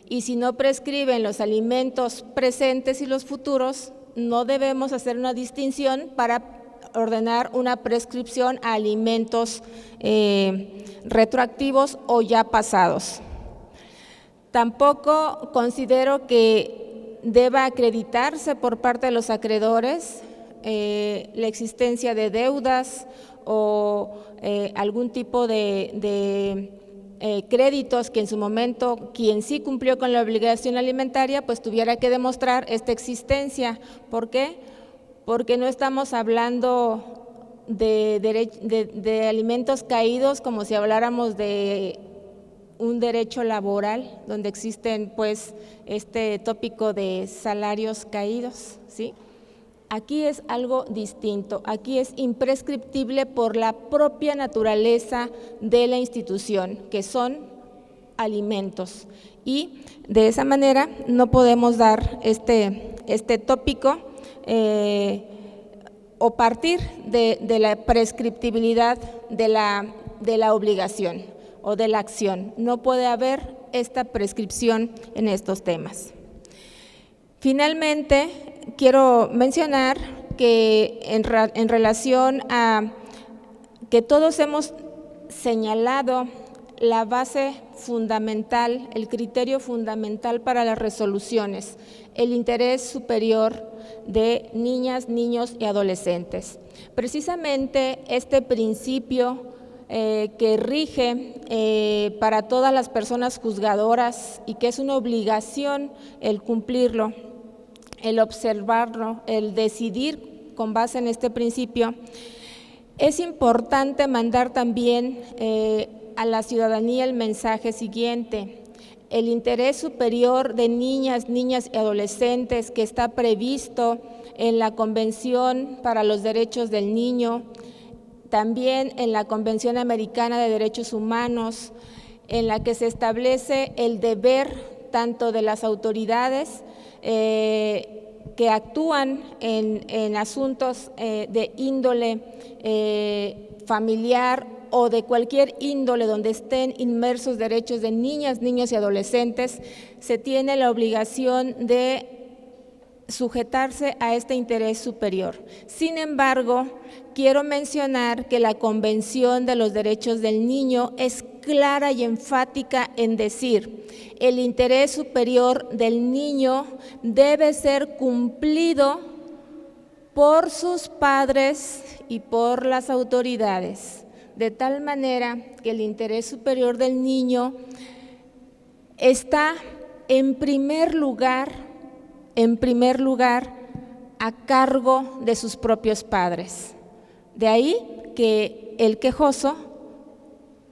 Y si no prescriben los alimentos presentes y los futuros, no debemos hacer una distinción para ordenar una prescripción a alimentos retroactivos o ya pasados. Tampoco considero que deba acreditarse por parte de los acreedores la existencia de deudas o algún tipo de créditos que en su momento quien sí cumplió con la obligación alimentaria pues tuviera que demostrar esta existencia. ¿Por qué? Porque no estamos hablando de alimentos caídos como si habláramos de un derecho laboral donde existen pues este tópico de salarios caídos, ¿sí? Aquí es algo distinto, aquí es imprescriptible por la propia naturaleza de la institución, que son alimentos. Y de esa manera no podemos dar este tópico o partir de la prescriptibilidad de la obligación o de la acción. No puede haber esta prescripción en estos temas. Finalmente, quiero mencionar que en relación a que todos hemos señalado la base fundamental, el criterio fundamental para las resoluciones, el interés superior de niñas, niños y adolescentes. Precisamente este principio que rige para todas las personas juzgadoras y que es una obligación el cumplirlo, el observarlo, el decidir con base en este principio, es importante mandar también a la ciudadanía el mensaje siguiente: el interés superior de niñas, niñas y adolescentes que está previsto en la Convención para los Derechos del Niño, también en la Convención Americana de Derechos Humanos, en la que se establece el deber tanto de las autoridades que actúan en asuntos de índole familiar o de cualquier índole donde estén inmersos derechos de niñas, niños y adolescentes, se tiene la obligación de sujetarse a este interés superior. Sin embargo, quiero mencionar que la Convención de los Derechos del Niño es clara y enfática en decir: el interés superior del niño debe ser cumplido por sus padres y por las autoridades, de tal manera que el interés superior del niño está en primer lugar a cargo de sus propios padres. De ahí que el quejoso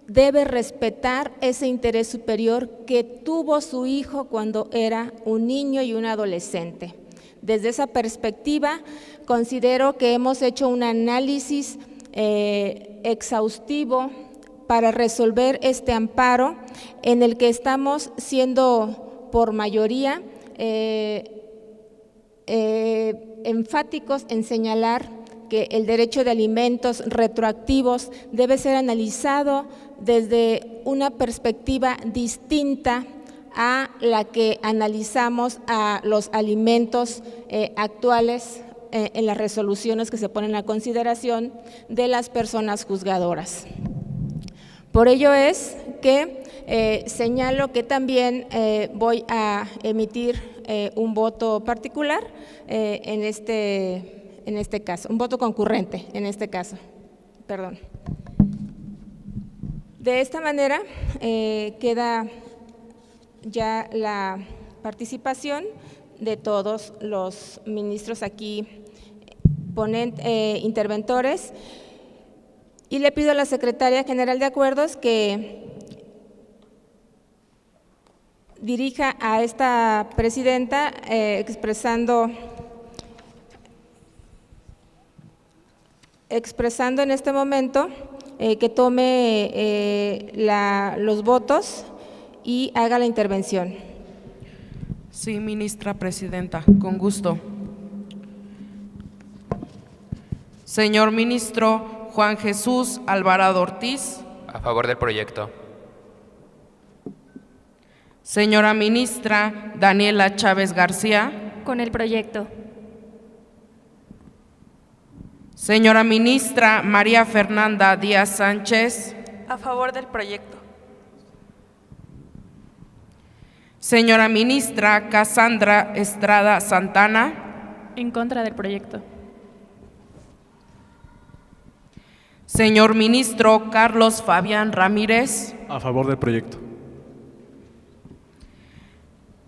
debe respetar ese interés superior que tuvo su hijo cuando era un niño y un adolescente. Desde esa perspectiva, considero que hemos hecho un análisis exhaustivo para resolver este amparo, en el que estamos siendo por mayoría enfáticos en señalar que el derecho de alimentos retroactivos debe ser analizado desde una perspectiva distinta a la que analizamos a los alimentos actuales en las resoluciones que se ponen a consideración de las personas juzgadoras. Por ello es que señalo que también voy a emitir un voto particular en este caso, un voto concurrente en este caso, perdón. De esta manera queda ya la participación de todos los ministros aquí interventores, y le pido a la Secretaria General de Acuerdos que dirija a esta presidenta expresando en este momento que tome los votos y haga la intervención. Sí, ministra presidenta, con gusto. Señor ministro Juan Jesús Alvarado Ortiz. A favor del proyecto. Señora ministra Daniela Chávez García. Con el proyecto. Señora ministra María Fernanda Díaz Sánchez. A favor del proyecto. Señora ministra Cassandra Estrada Santana. En contra del proyecto. Señor ministro Carlos Fabián Ramírez. A favor del proyecto.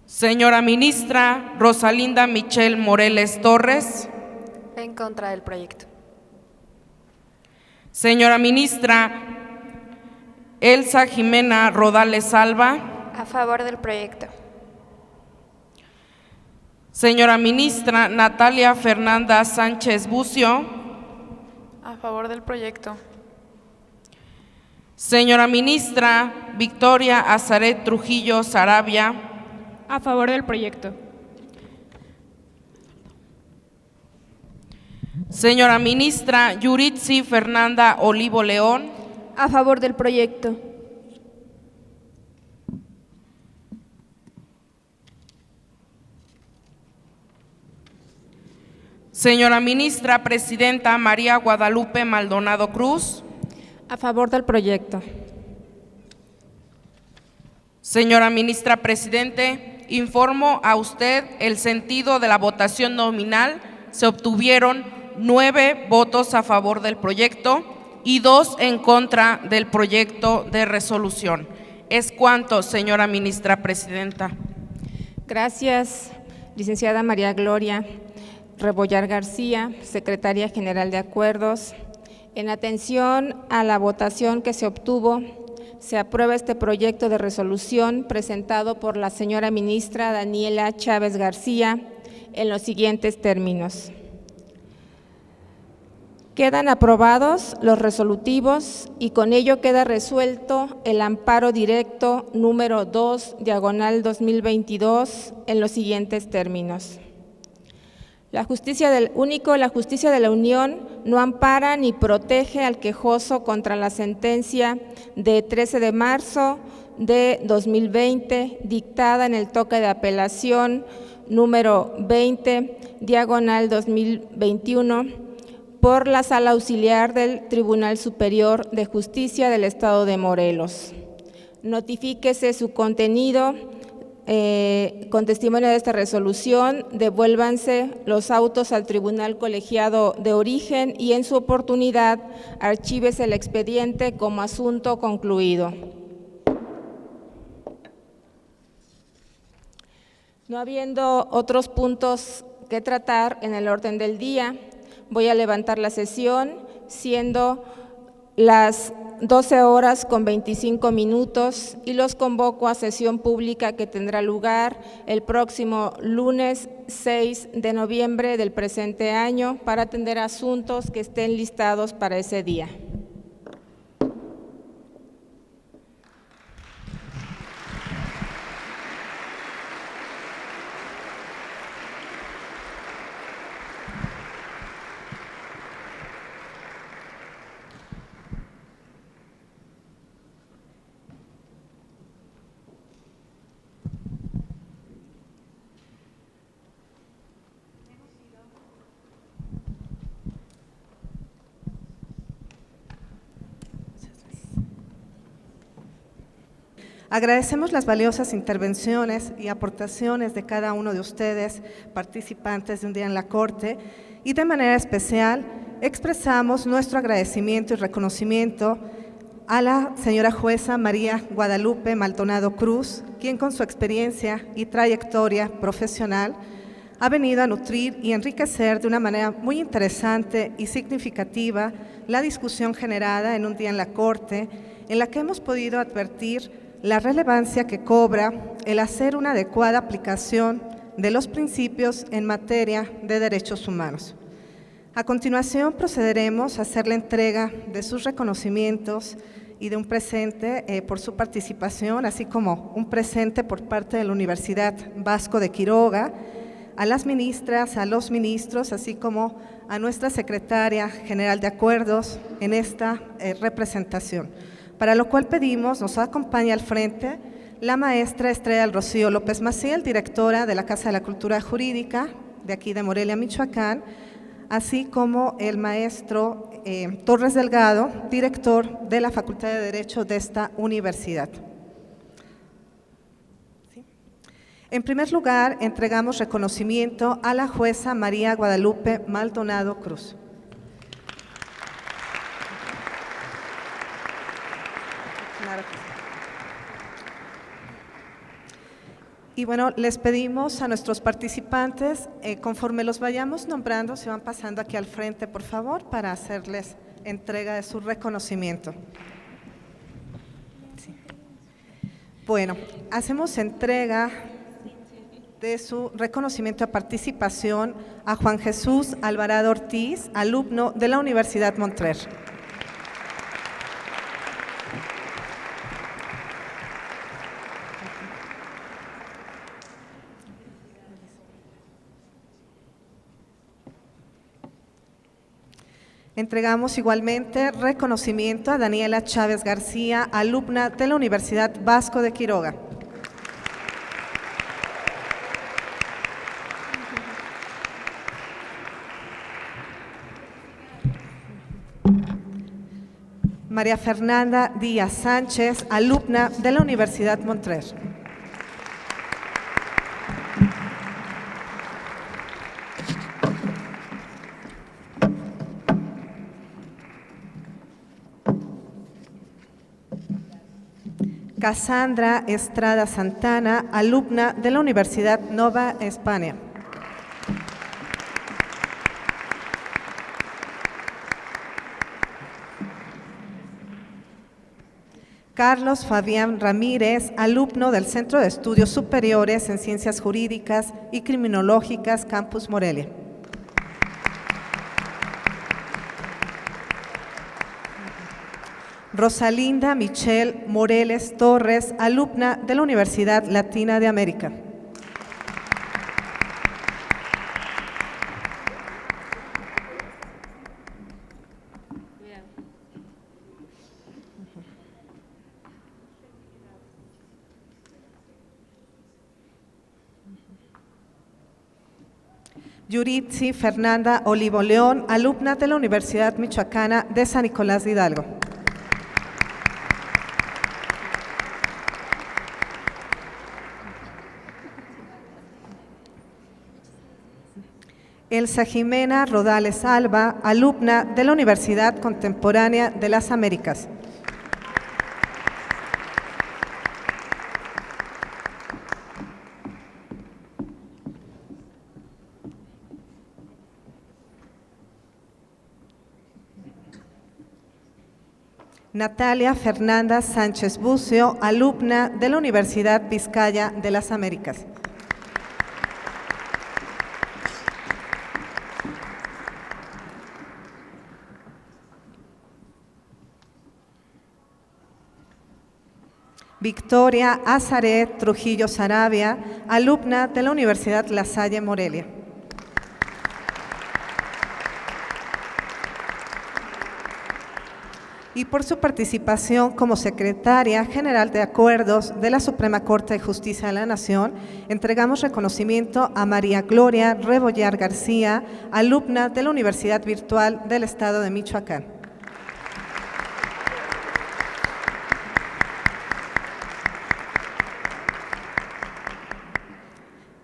Señora ministra Rosalinda Michelle Moreles Torres. En contra del proyecto. Señora ministra Elsa Jimena Rodales Alba. A favor del proyecto. Señora ministra Natalia Fernanda Sánchez Bucio. A favor del proyecto. Señora ministra Victoria Azaret Trujillo Sarabia. A favor del proyecto. Señora ministra Yuritsi Fernanda Olivo León. A favor del proyecto. Señora ministra presidenta María Guadalupe Maldonado Cruz. A favor del proyecto. Señora ministra presidente, informo a usted el sentido de la votación nominal. Se obtuvieron 9 votos a favor del proyecto y 2 en contra del proyecto de resolución. ¿Es cuánto, señora ministra presidenta? Gracias, licenciada María Gloria Rebollar García, secretaria general de Acuerdos. En atención a la votación que se obtuvo, se aprueba este proyecto de resolución presentado por la señora ministra Daniela Chávez García en los siguientes términos. Quedan aprobados los resolutivos y con ello queda resuelto el amparo directo número 2/2022 en los siguientes términos. La justicia de la Unión no ampara ni protege al quejoso contra la sentencia de 13 de marzo de 2020 dictada en el toque de apelación número 20/2021 por la Sala Auxiliar del Tribunal Superior de Justicia del Estado de Morelos. Notifíquese su contenido. Con testimonio de esta resolución, devuélvanse los autos al Tribunal Colegiado de Origen y en su oportunidad archívese el expediente como asunto concluido. No habiendo otros puntos que tratar en el orden del día, voy a levantar la sesión, siendo las 12:25 y los convoco a sesión pública que tendrá lugar el próximo lunes 6 de noviembre del presente año para atender asuntos que estén listados para ese día. Agradecemos las valiosas intervenciones y aportaciones de cada uno de ustedes, participantes de un día en la Corte, y de manera especial expresamos nuestro agradecimiento y reconocimiento a la señora jueza María Guadalupe Maldonado Cruz, quien con su experiencia y trayectoria profesional ha venido a nutrir y enriquecer de una manera muy interesante y significativa la discusión generada en un día en la Corte, en la que hemos podido advertir la relevancia que cobra el hacer una adecuada aplicación de los principios en materia de derechos humanos. A continuación procederemos a hacer la entrega de sus reconocimientos y de un presente por su participación, así como un presente por parte de la Universidad Vasco de Quiroga, a las ministras, a los ministros, así como a nuestra secretaria general de Acuerdos en esta representación. Para lo cual pedimos nos acompañe al frente la maestra Estrella del Rocío López Maciel, directora de la Casa de la Cultura Jurídica de aquí de Morelia, Michoacán, así como el maestro Torres Delgado, director de la Facultad de Derecho de esta universidad. En primer lugar, entregamos reconocimiento a la jueza María Guadalupe Maldonado Cruz. Claro que sí. Y bueno, les pedimos a nuestros participantes, conforme los vayamos nombrando, se van pasando aquí al frente, por favor, para hacerles entrega de su reconocimiento. Sí. Bueno, hacemos entrega de su reconocimiento de participación a Juan Jesús Alvarado Ortiz, alumno de la Universidad Montclair. Entregamos igualmente reconocimiento a Daniela Chávez García, alumna de la Universidad Vasco de Quiroga. María Fernanda Díaz Sánchez, alumna de la Universidad Montclair. Cassandra Estrada Santana, alumna de la Universidad Nova España. Carlos Fabián Ramírez, alumno del Centro de Estudios Superiores en Ciencias Jurídicas y Criminológicas, Campus Morelia. Rosalinda Michelle Moreles Torres, alumna de la Universidad Latina de América. Yuritsi Fernanda Olivo León, alumna de la Universidad Michoacana de San Nicolás de Hidalgo. Elsa Jimena Rodales Alba, alumna de la Universidad Contemporánea de las Américas. Natalia Fernanda Sánchez Bucio, alumna de la Universidad Vizcaya de las Américas. Victoria Azaret Trujillo Sarabia, alumna de la Universidad La Salle Morelia. Y por su participación como Secretaria General de Acuerdos de la Suprema Corte de Justicia de la Nación, entregamos reconocimiento a María Gloria Rebollar García, alumna de la Universidad Virtual del Estado de Michoacán.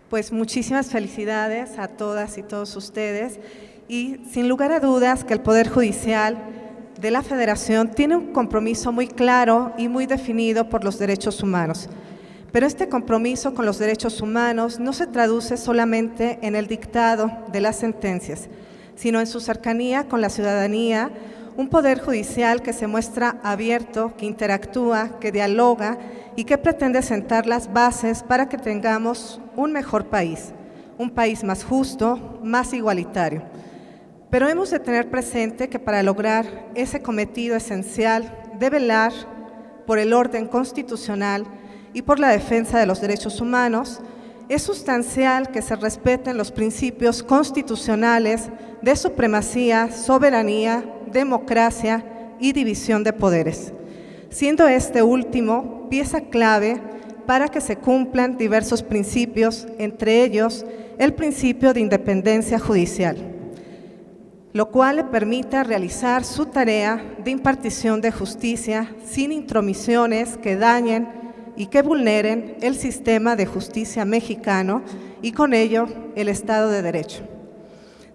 Pues muchísimas felicidades a todas y todos ustedes y sin lugar a dudas que el Poder Judicial de la Federación tiene un compromiso muy claro y muy definido por los derechos humanos. Pero este compromiso con los derechos humanos no se traduce solamente en el dictado de las sentencias, sino en su cercanía con la ciudadanía, un Poder Judicial que se muestra abierto, que interactúa, que dialoga y que pretende sentar las bases para que tengamos un mejor país, un país más justo, más igualitario. Pero hemos de tener presente que para lograr ese cometido esencial de velar por el orden constitucional y por la defensa de los derechos humanos, es sustancial que se respeten los principios constitucionales de supremacía, soberanía, democracia y división de poderes, siendo este último pieza clave para que se cumplan diversos principios, entre ellos el principio de independencia judicial, lo cual le permita realizar su tarea de impartición de justicia sin intromisiones que dañen y que vulneren el sistema de justicia mexicano y con ello el Estado de Derecho.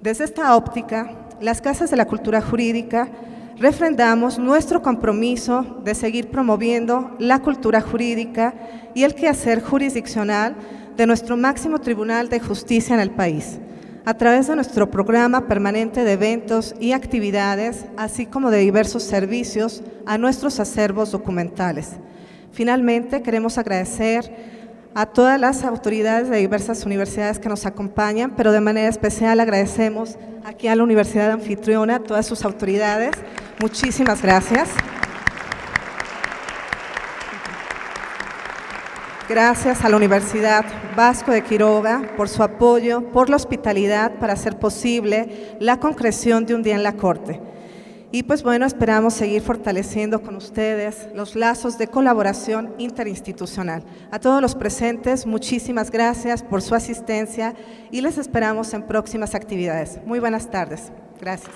Desde esta óptica, las Casas de la Cultura Jurídica refrendamos nuestro compromiso de seguir promoviendo la cultura jurídica y el quehacer jurisdiccional de nuestro máximo Tribunal de Justicia en el país, a través de nuestro programa permanente de eventos y actividades, así como de diversos servicios a nuestros acervos documentales. Finalmente, queremos agradecer a todas las autoridades de diversas universidades que nos acompañan, pero de manera especial agradecemos aquí a la Universidad Anfitriona, a todas sus autoridades. Muchísimas gracias. Gracias a la Universidad Vasco de Quiroga por su apoyo, por la hospitalidad para hacer posible la concreción de un día en la Corte. Y pues bueno, esperamos seguir fortaleciendo con ustedes los lazos de colaboración interinstitucional. A todos los presentes, muchísimas gracias por su asistencia y les esperamos en próximas actividades. Muy buenas tardes. Gracias.